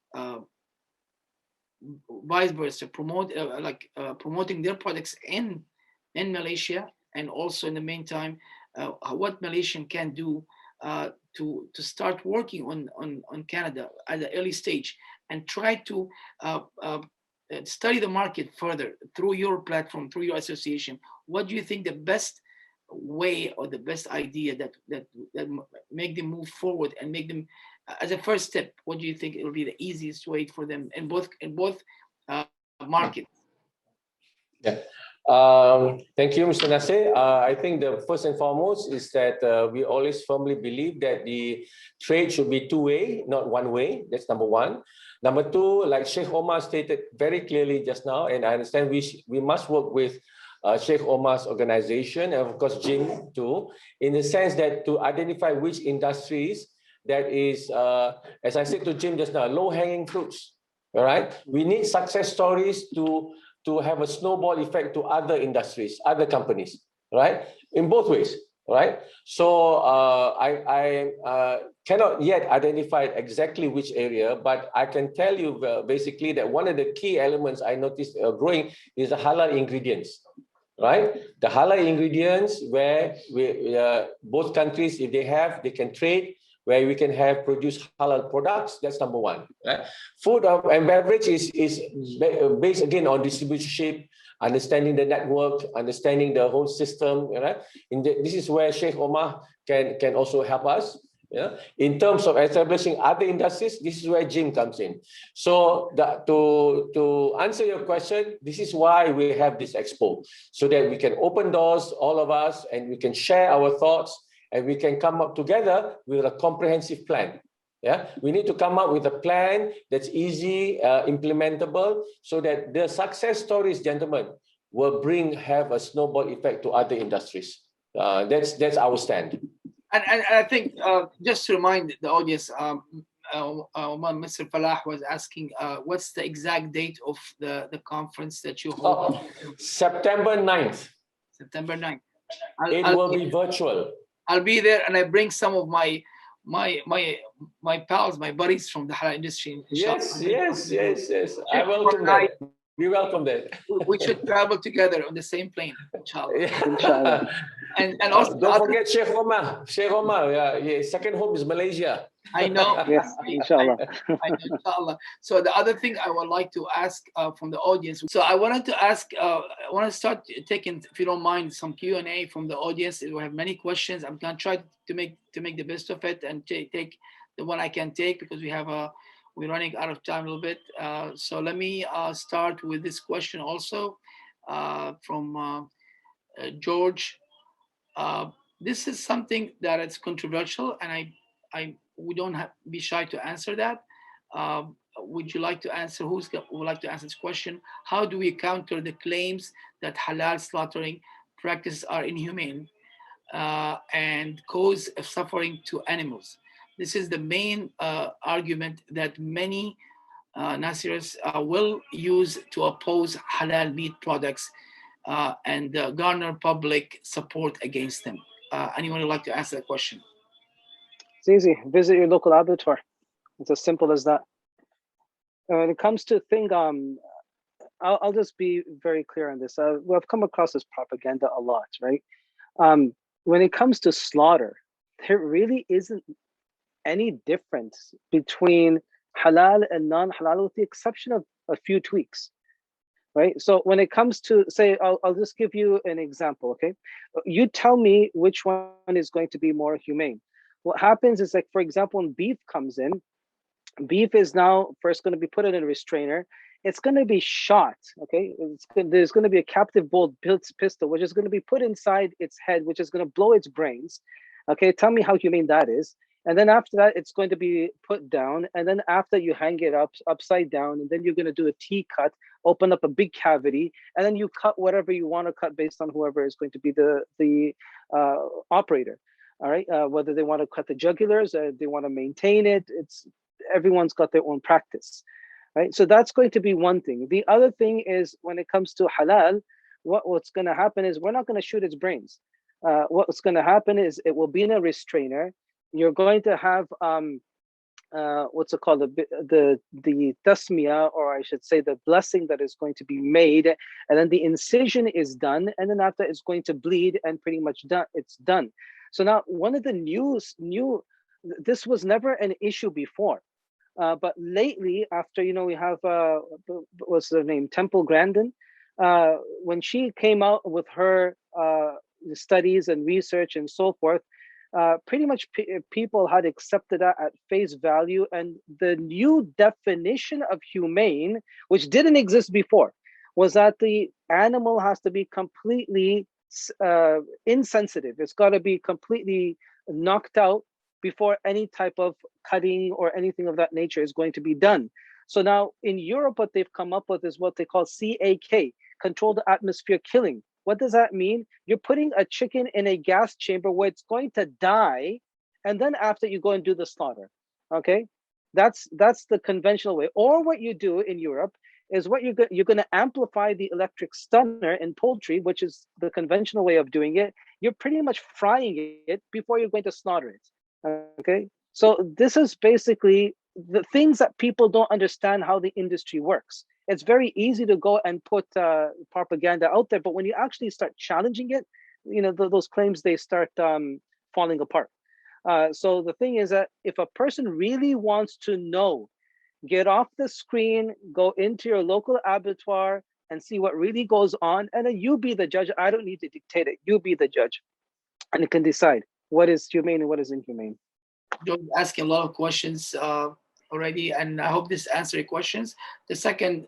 vice versa, promoting their products in Malaysia, and also in the meantime, what Malaysian can do to start working on Canada at the early stage, and try to study the market further through your platform, through your association. What do you think the best way or the best idea that make them move forward and make them as a first step? What do you think it will be the easiest way for them in both markets? Yeah. Thank you, Mr. Nasser. I think the first and foremost is that we always firmly believe that the trade should be two-way, not one-way. That's number one. Number two, like Sheikh Omar stated very clearly just now, and I understand we must work with Sheikh Omar's organization, and of course Jim too, in the sense that to identify which industries that is, as I said to Jim just now, low-hanging fruits. All right, we need success stories to have a snowball effect to other industries, other companies, right? In both ways, right? So I cannot yet identify exactly which area, but I can tell you basically that one of the key elements I noticed growing is the halal ingredients, right? The halal ingredients where both countries, if they can trade, where we can have produce halal products. That's number one. Right? Food and beverage is based again on distributorship, understanding the network, understanding the whole system. Right? This is where Sheikh Omar can also help us. Yeah? In terms of establishing other industries, this is where Jim comes in. So to answer your question, this is why we have this expo, so that we can open doors, all of us, and we can share our thoughts, and we can come up together with a comprehensive plan. Yeah, we need to come up with a plan that's easy, implementable, so that the success stories, gentlemen, will have a snowball effect to other industries. That's our stand. And I think just to remind the audience, Mr. Falah was asking, what's the exact date of the conference that you hold? September 9th. September 9th. It will be virtual. I'll be there, and I bring some of my pals, my buddies from the halal industry. Yes. I welcome that. We welcome that. We should travel together on the same plane, inshallah. Inshallah. And also don't forget Sheikh Omar. Sheikh Omar, yeah, second home is Malaysia. I know. Yes, inshallah. I know, inshallah. So the other thing I would like to ask from the audience. So I wanted to ask, I want to start taking, if you don't mind, some Q&A from the audience. We have many questions. I'm going to try to make the best of it and take the one I can take, because we're running out of time a little bit. So let me start with this question also from George. This is something that is controversial, and we don't be shy to answer that. Would you like to answer? Would like to answer this question? How do we counter the claims that halal slaughtering practices are inhumane and cause suffering to animals? This is the main argument that many Nassirs will use to oppose halal meat products and garner public support against them. Anyone would like to answer that question? It's easy. Visit your local abattoir. It's as simple as that. When it comes to I'll just be very clear on this. I've come across this propaganda a lot, right? When it comes to slaughter, there really isn't any difference between halal and non-halal, with the exception of a few tweaks, right? So when it comes to, say, I'll just give you an example, okay? You tell me which one is going to be more humane. What happens is, like, for example, when beef comes in, beef is now first going to be put in a restrainer. It's going to be shot, okay? There's going to be a captive bolt pistol, which is going to be put inside its head, which is going to blow its brains. Okay, tell me how humane that is. And then after that, it's going to be put down. And then after you hang it up upside down, and then you're going to do a T-cut, open up a big cavity, and then you cut whatever you want to cut based on whoever is going to be the operator. All right, whether they want to cut the jugulars, they want to maintain it. Everyone's got their own practice, right? So that's going to be one thing. The other thing is when it comes to halal, what's going to happen is we're not going to shoot its brains. What's going to happen is it will be in a restrainer. You're going to have what's it called, the tasmiyah, or I should say the blessing that is going to be made, and then the incision is done, and then after it's going to bleed and pretty much done. It's done. So now one of the this was never an issue before, but lately after we have what's her name, Temple Grandin, when she came out with her studies and research and so forth. Pretty much people had accepted that at face value, and the new definition of humane, which didn't exist before, was that the animal has to be completely insensitive. It's got to be completely knocked out before any type of cutting or anything of that nature is going to be done. So now in Europe, what they've come up with is what they call CAK, controlled atmosphere killing. What does that mean? You're putting a chicken in a gas chamber where it's going to die, and then after you go and do the slaughter. Okay, that's the conventional way. Or what you do in Europe is what you're going to amplify the electric stunner in poultry, which is the conventional way of doing it. You're pretty much frying it before you're going to slaughter it. Okay, so this is basically the things that people don't understand how the industry works. It's very easy to go and put propaganda out there, but when you actually start challenging it, those claims, they start falling apart. So the thing is that if a person really wants to know, get off the screen, go into your local abattoir and see what really goes on, and then you be the judge. I don't need to dictate it. You be the judge, and you can decide what is humane and what is inhumane. George asking a lot of questions already, and I hope this answers your questions. The second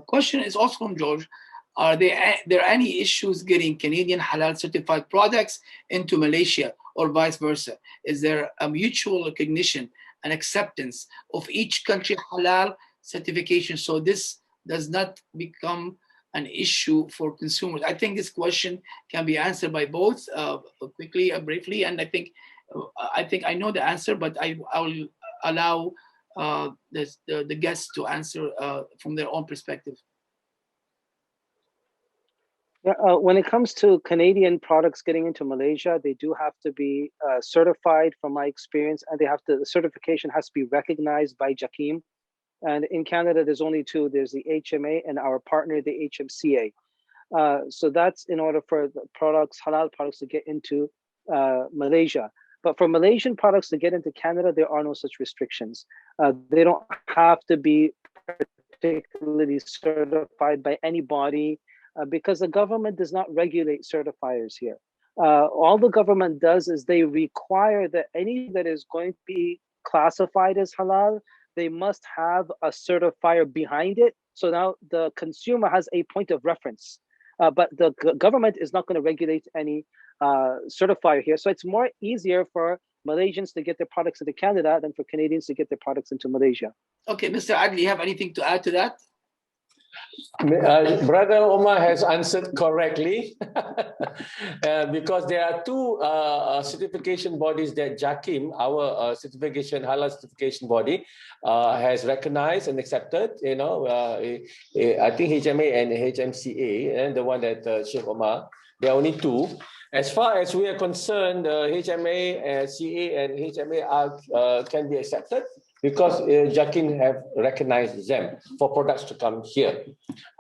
question is also from George. Are there any issues getting Canadian halal certified products into Malaysia or vice versa? Is there a mutual recognition and acceptance of each country halal certification so this does not become an issue for consumers? I think this question can be answered by both quickly and briefly, and I think I know the answer, but I will allow the guests to answer from their own perspective. Yeah, when it comes to Canadian products getting into Malaysia, they do have to be certified, from my experience, and the certification has to be recognized by JAKIM. And in Canada, there's only two. There's the HMA and our partner, the HMCA. So that's in order for the halal products to get into Malaysia. But for Malaysian products to get into Canada, there are no such restrictions. They don't have to be particularly certified by anybody because the government does not regulate certifiers here. All the government does is they require that any that is going to be classified as halal, they must have a certifier behind it. So now the consumer has a point of reference, but the government is not going to regulate any certifier here. So it's more easier for Malaysians to get their products into Canada than for Canadians to get their products into Malaysia. Okay, Mr. Adly, you have anything to add to that? Brother Omar has answered correctly because there are two certification bodies that JAKIM, our halal certification body, has recognized and accepted. I think HMA and HMCA, and the one that Sheikh Omar. There are only two. As far as we are concerned, HMA, CA, and HMA can be accepted because JAKIM have recognized them for products to come here.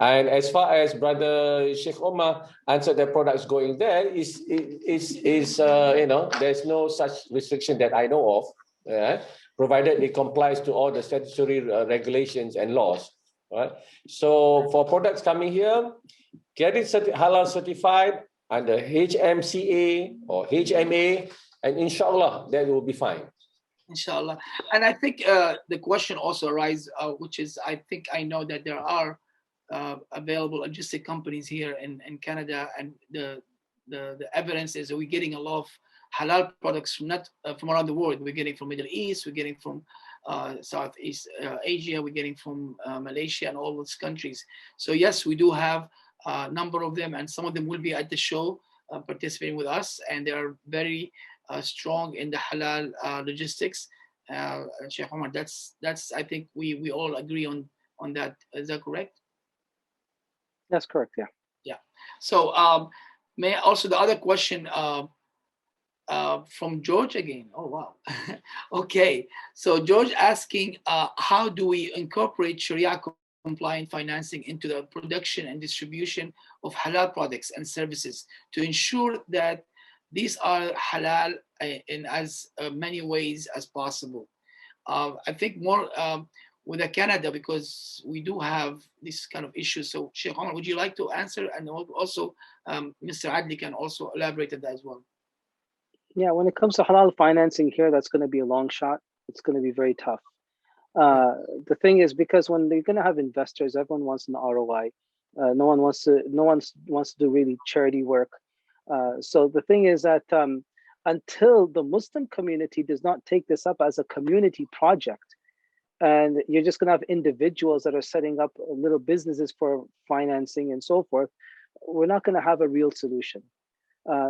And as far as Brother Sheikh Omar answered the products going there, there's no such restriction that I know of, provided it complies to all the statutory regulations and laws. Right? So for products coming here, get it halal certified under HMCA or HMA, and inshallah, that will be fine. Inshallah. And I think the question also arises, which is, I know that there are available logistic companies here in Canada, and the evidence is that we're getting a lot halal products from not from around the world. We're getting from Middle East, we're getting from Southeast Asia, we're getting from Malaysia and all those countries. So yes, we do have a number of them, and some of them will be at the show participating with us, and they are very strong in the halal logistics. Sheikh Omar, that's I think we all agree on that. Is that correct? That's correct. Yeah. Yeah. So may also the other question from George again. Oh wow. Okay. So George asking, how do we incorporate Sharia compliant financing into the production and distribution of halal products and services to ensure that these are halal in as many ways as possible? I think more with Canada, because we do have this kind of issues. So Sheikh Omar, would you like to answer? And also Mr. Adly can also elaborate on that as well. Yeah, when it comes to halal financing here, that's going to be a long shot. It's going to be very tough. The thing is, because when they're going to have investors, everyone wants an ROI. No one wants to do really charity work. So the thing is that until the Muslim community does not take this up as a community project, and you're just going to have individuals that are setting up little businesses for financing and so forth, we're not going to have a real solution.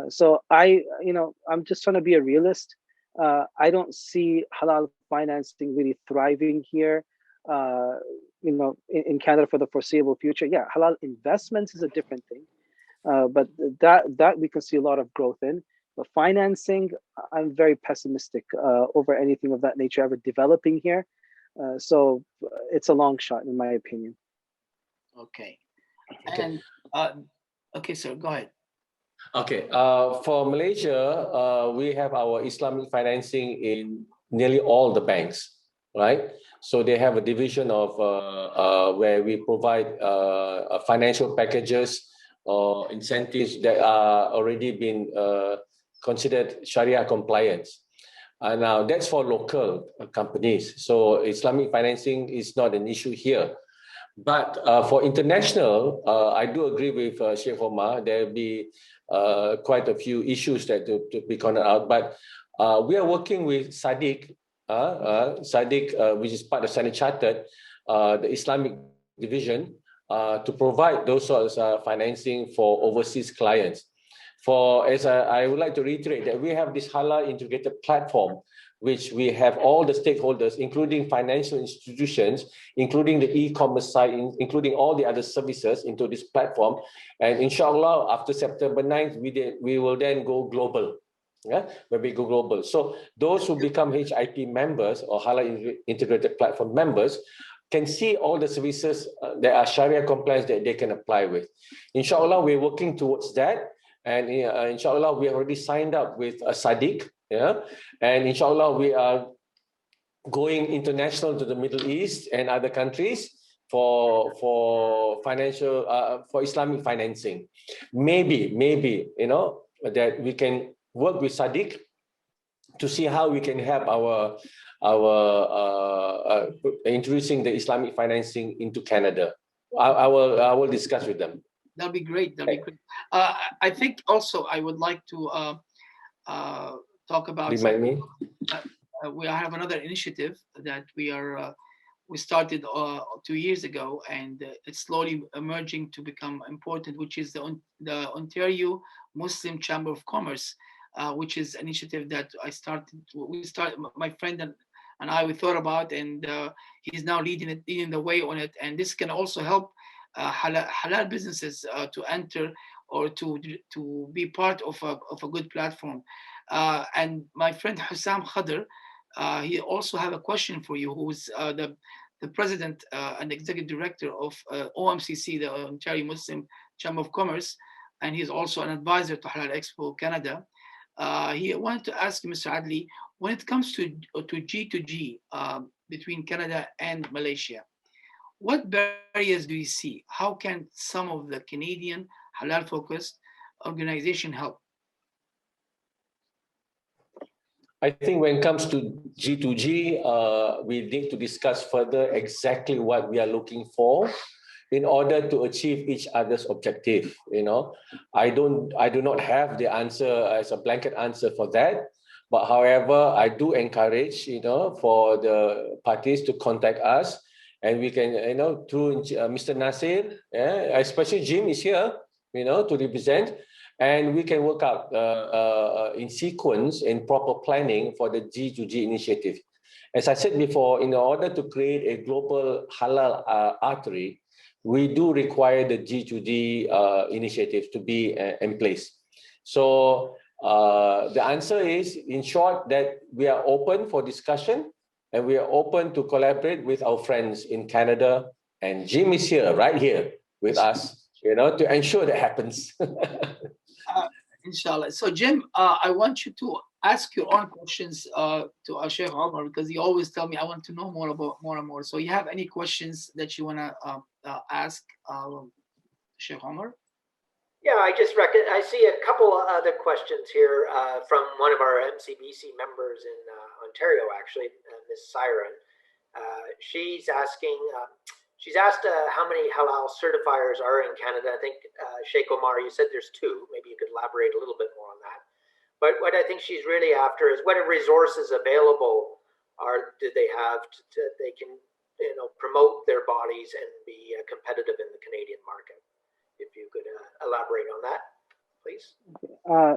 So I'm just trying to be a realist. I don't see halal financing really thriving here, in Canada for the foreseeable future. Yeah, halal investments is a different thing, but that we can see a lot of growth in. But financing, I'm very pessimistic over anything of that nature ever developing here. So it's a long shot, in my opinion. Okay. And okay, sir, go ahead. Okay, for Malaysia, we have our Islamic financing in nearly all the banks, right? So they have a division of where we provide financial packages or incentives that are already been considered Sharia compliant. Now that's for local companies. So Islamic financing is not an issue here. But for international, I do agree with Sheikh Omar. There will be quite a few issues that to be connected out. But we are working with SADC, which is part of Standard Chartered, the Islamic division, to provide those sorts of financing for overseas clients. I would like to reiterate that we have this halal integrated platform, which we have all the stakeholders, including financial institutions, including the e-commerce side, including all the other services into this platform. And inshallah, after September 9th, we will then go global. Yeah, when we go global. So those who become HIP members or halal integrated platform members can see all the services that are Sharia compliant that they can apply with. Inshallah, we're working towards that. And inshallah, we already signed up with a SADC, yeah, and inshallah, we are going international to the Middle East and other countries for financial for Islamic financing. Maybe that we can work with SADC to see how we can help our introducing the Islamic financing into Canada. I will discuss with them. That'll be great. That'll be great. I think also I would like to talk about. Remind me. We have another initiative that we started 2 years ago, and it's slowly emerging to become important, which is the Ontario Muslim Chamber of Commerce, which is an initiative that my friend and I we thought about, and he's now leading the way on it, and this can also help halal businesses to enter or to be part of a good platform. And my friend Hussam Khadr, he also have a question for you, who's the president and executive director of OMCC, the Ontario Muslim Chamber of Commerce, and he's also an advisor to Halal Expo Canada. He wanted to ask Mr. Adly, when it comes to G2G between Canada and Malaysia, what barriers do you see? How can some of the Canadian halal-focused organization help? I think when it comes to G2G, we need to discuss further exactly what we are looking for. in order to achieve each other's objective. I do not have the answer as a blanket answer for that, but however, I do encourage for the parties to contact us, and we can through Mr. Nasir, especially Jim is here to represent, and we can work out in sequence and proper planning for the G2G initiative. As I said before, in order to create a global halal artery, we do require the G2G initiatives to be in place. So the answer is, in short, that we are open for discussion and we are open to collaborate with our friends in Canada. And Jim is here, right here with us, to ensure that happens. Inshallah. So Jim, I want you to ask your own questions to Sheikh Omar, because he always tell me I want to know more and more. So you have any questions that you want to ask Sheikh Omar? Yeah, I see a couple of other questions here from one of our MCBC members in Ontario, actually, Ms. Siren. She's asking, she's asked how many halal certifiers are in Canada. I think, Sheikh Omar, you said there's 2. Maybe you could elaborate a little bit more on that. But what I think she's really after is what resources available do they have they can promote their bodies and be competitive in the Canadian market. If you could elaborate on that, please.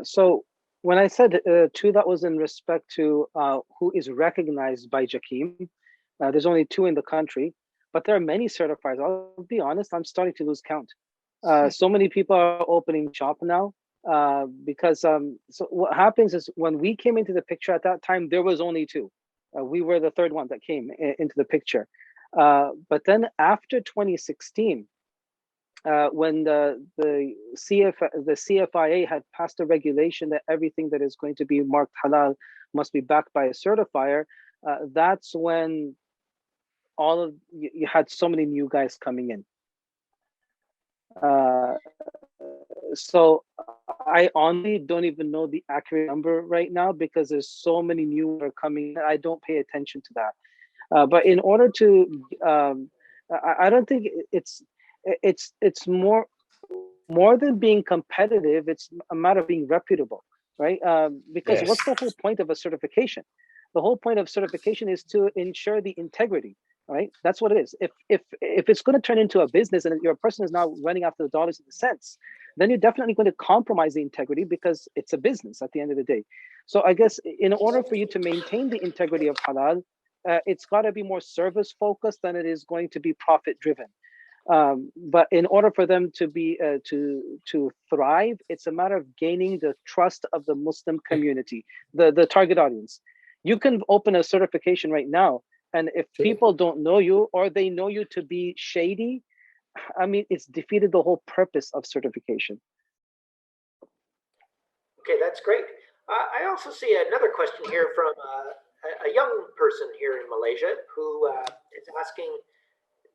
So when I said 2, that was in respect to who is recognized by JAKIM. There's only 2 in the country, but there are many certifiers. I'll be honest, I'm starting to lose count. So many people are opening shop now because so what happens is when we came into the picture at that time, there was only 2. We were the 3rd one that came into the picture. But then after 2016, when the CFIA had passed a regulation that everything that is going to be marked halal must be backed by a certifier, that's when you had so many new guys coming in. So I honestly don't even know the accurate number right now because there's so many new are coming in. I don't pay attention to that. But in order to, I don't think it's more than being competitive. It's a matter of being reputable, right? Because Yes. What's the whole point of a certification? The whole point of certification is to ensure the integrity, right? That's what it is. If it's going to turn into a business and your person is now running after the dollars and the cents, then you're definitely going to compromise the integrity because it's a business at the end of the day. So I guess in order for you to maintain the integrity of halal, it's got to be more service focused than it is going to be profit driven. But in order for them to be to thrive, it's a matter of gaining the trust of the Muslim community, the target audience. You can open a certification right now, and if people don't know you or they know you to be shady, I mean, it's defeated the whole purpose of certification. Okay, that's great. I also see another question here from a young person here in Malaysia who is asking,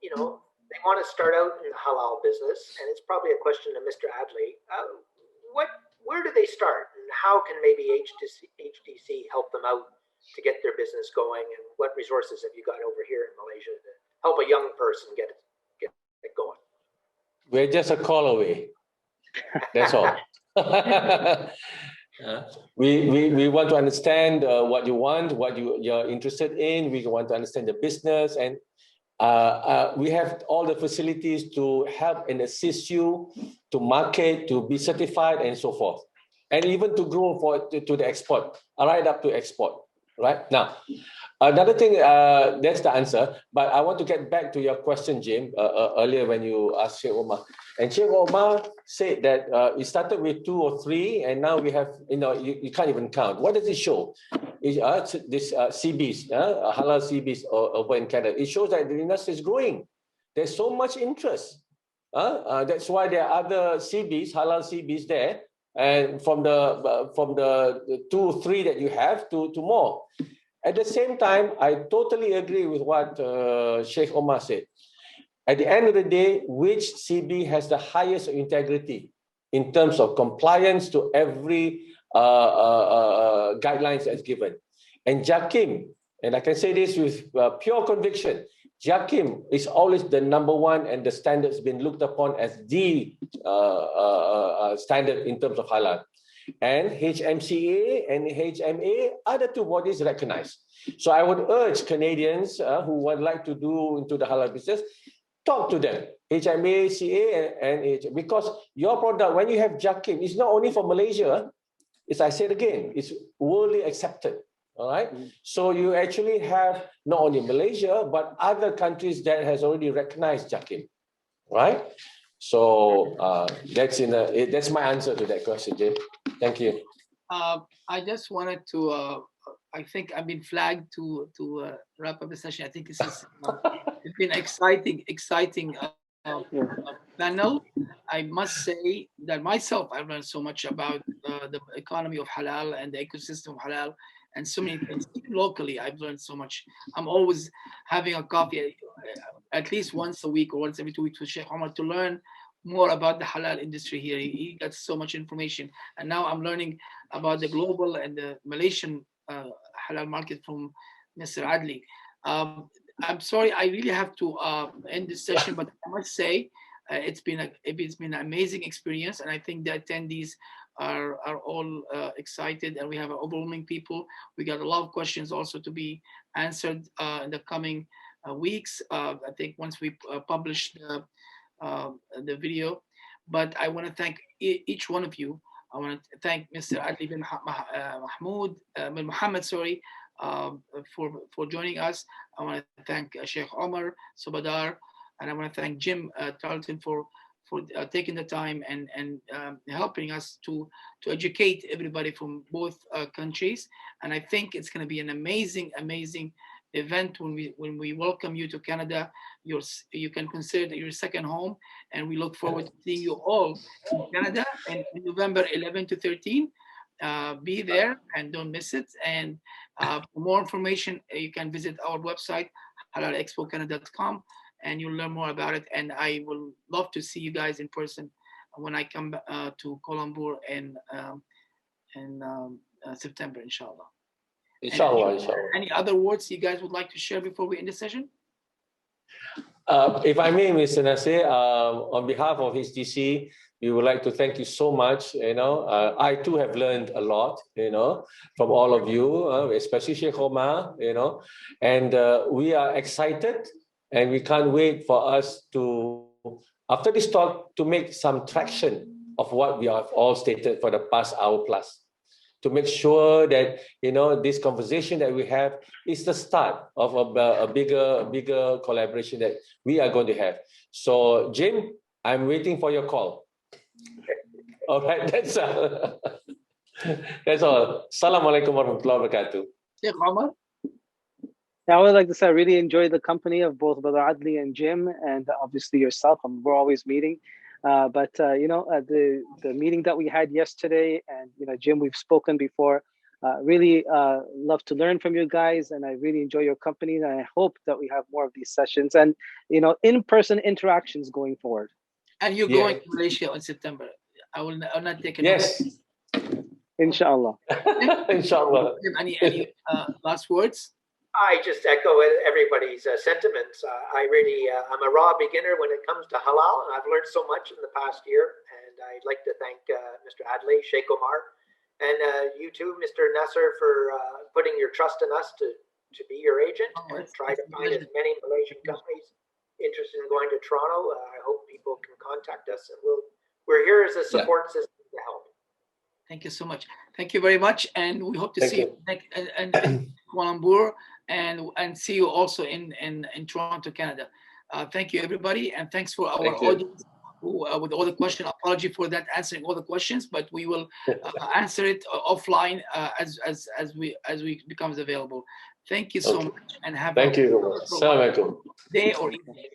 they want to start out in the halal business, and it's probably a question to Mr. Adly. Where do they start, and how can maybe HDC help them out to get their business going, and what resources have you got over here in Malaysia to help a young person get it going? We're just a call away. That's all. We want to understand what you want, what you're interested in. We want to understand the business, and we have all the facilities to help and assist you to market, to be certified, and so forth, and even to grow to the export, right up to export. Right now, another thing, that's the answer. But I want to get back to your question, Jim, earlier when you asked Sheikh Omar. And Sheikh Omar said that it started with 2 or 3, and now we have, you can't even count. What does it show? This CBs, halal CBs over in Canada. It shows that the industry is growing. There's so much interest. That's why there are other CBs, halal CBs there. And from the 2, 3 that you have to more. At the same time, I totally agree with what Sheikh Omar said. At the end of the day, which CB has the highest integrity in terms of compliance to every guidelines that's given? And JAKIM, and I can say this with pure conviction, Jakim is always the number one, and the standard's been looked upon as the standard in terms of halal. And HMCA and HMA are the two bodies recognized. So I would urge Canadians who would like to do into the halal business, talk to them, HMA, CA, and because your product, when you have Jakim, it's not only for Malaysia, as I said again, it's worldly accepted. All right. So you actually have not only Malaysia, but other countries that has already recognized Jakim, right? So that's my answer to that question, Jim. Thank you. I just wanted to. I think I've been flagged to wrap up the session. I think this is it's been exciting panel. I must say that myself, I've learned so much about the economy of halal and the ecosystem of halal, and so many things. Even locally, I've learned so much. I'm always having a coffee at least once a week or once every 2 weeks with Sheikh Omar to learn more about the halal industry here. He got so much information, and now I'm learning about the global and the Malaysian halal market from Mr. Adly. I'm sorry, I really have to end this session, but I must say it's been an amazing experience, and I think the attendees are all excited, and we have overwhelming people. We got a lot of questions also to be answered in the coming weeks. I think once we publish the video, but I want to thank each one of you. I want to thank Mr. Adly bin Mohamed, sorry, for joining us. I want to thank Sheikh Omar, Subedar, and I want to thank Jim Tarlton for taking the time and helping us to educate everybody from both countries. And I think it's going to be an amazing event when we welcome you to Canada. You can consider that your second home, and we look forward to seeing you all in Canada and November 11 to 13. Be there and don't miss it. And for more information, you can visit our website, halalexpocanada.com, and you'll learn more about it. And I will love to see you guys in person when I come to Kuala Lumpur in September, inshallah. Inshallah. Any other words you guys would like to share before we end the session? If I may, Mr. Nasser, on behalf of HDC, we would like to thank you so much. I too have learned a lot, from all of you, especially Sheikh Omar, and we are excited, and we can't wait for us to, after this talk, to make some traction of what we have all stated for the past hour plus, to make sure that this conversation that we have is the start of a bigger collaboration that we are going to have. So, Jim, I'm waiting for your call. All right, that's all. That's all. Assalamualaikum warahmatullahi wabarakatuh. Sheikh Omar? I would like to say I really enjoyed the company of both Brother Adly and Jim, and obviously yourself. We're always meeting. But the meeting that we had yesterday, and Jim, we've spoken before. Really love to learn from you guys, and I really enjoy your company. And I hope that we have more of these sessions and in-person interactions going forward. And you're going to Malaysia in September. I'll not take it. Yes. Inshallah. Inshallah. Any last words? I just echo everybody's sentiments. I'm a raw beginner when it comes to halal, and I've learned so much in the past year. And I'd like to thank Mr. Adly, Sheikh Omar, and you too, Mr. Nasser, for putting your trust in us to be your agent and try to find as many Malaysian companies interested in going to Toronto. I hope people can contact us, and we're here as a support system to help. Thank you so much. Thank you very much, and we hope to see you in Kuala Lumpur and see you also in Toronto, Canada. Thank you, everybody, and thanks for our audience who, with all the questions. Apology for that answering all the questions, but we will answer it offline as we becomes available. Thank you so much, and have a day or evening.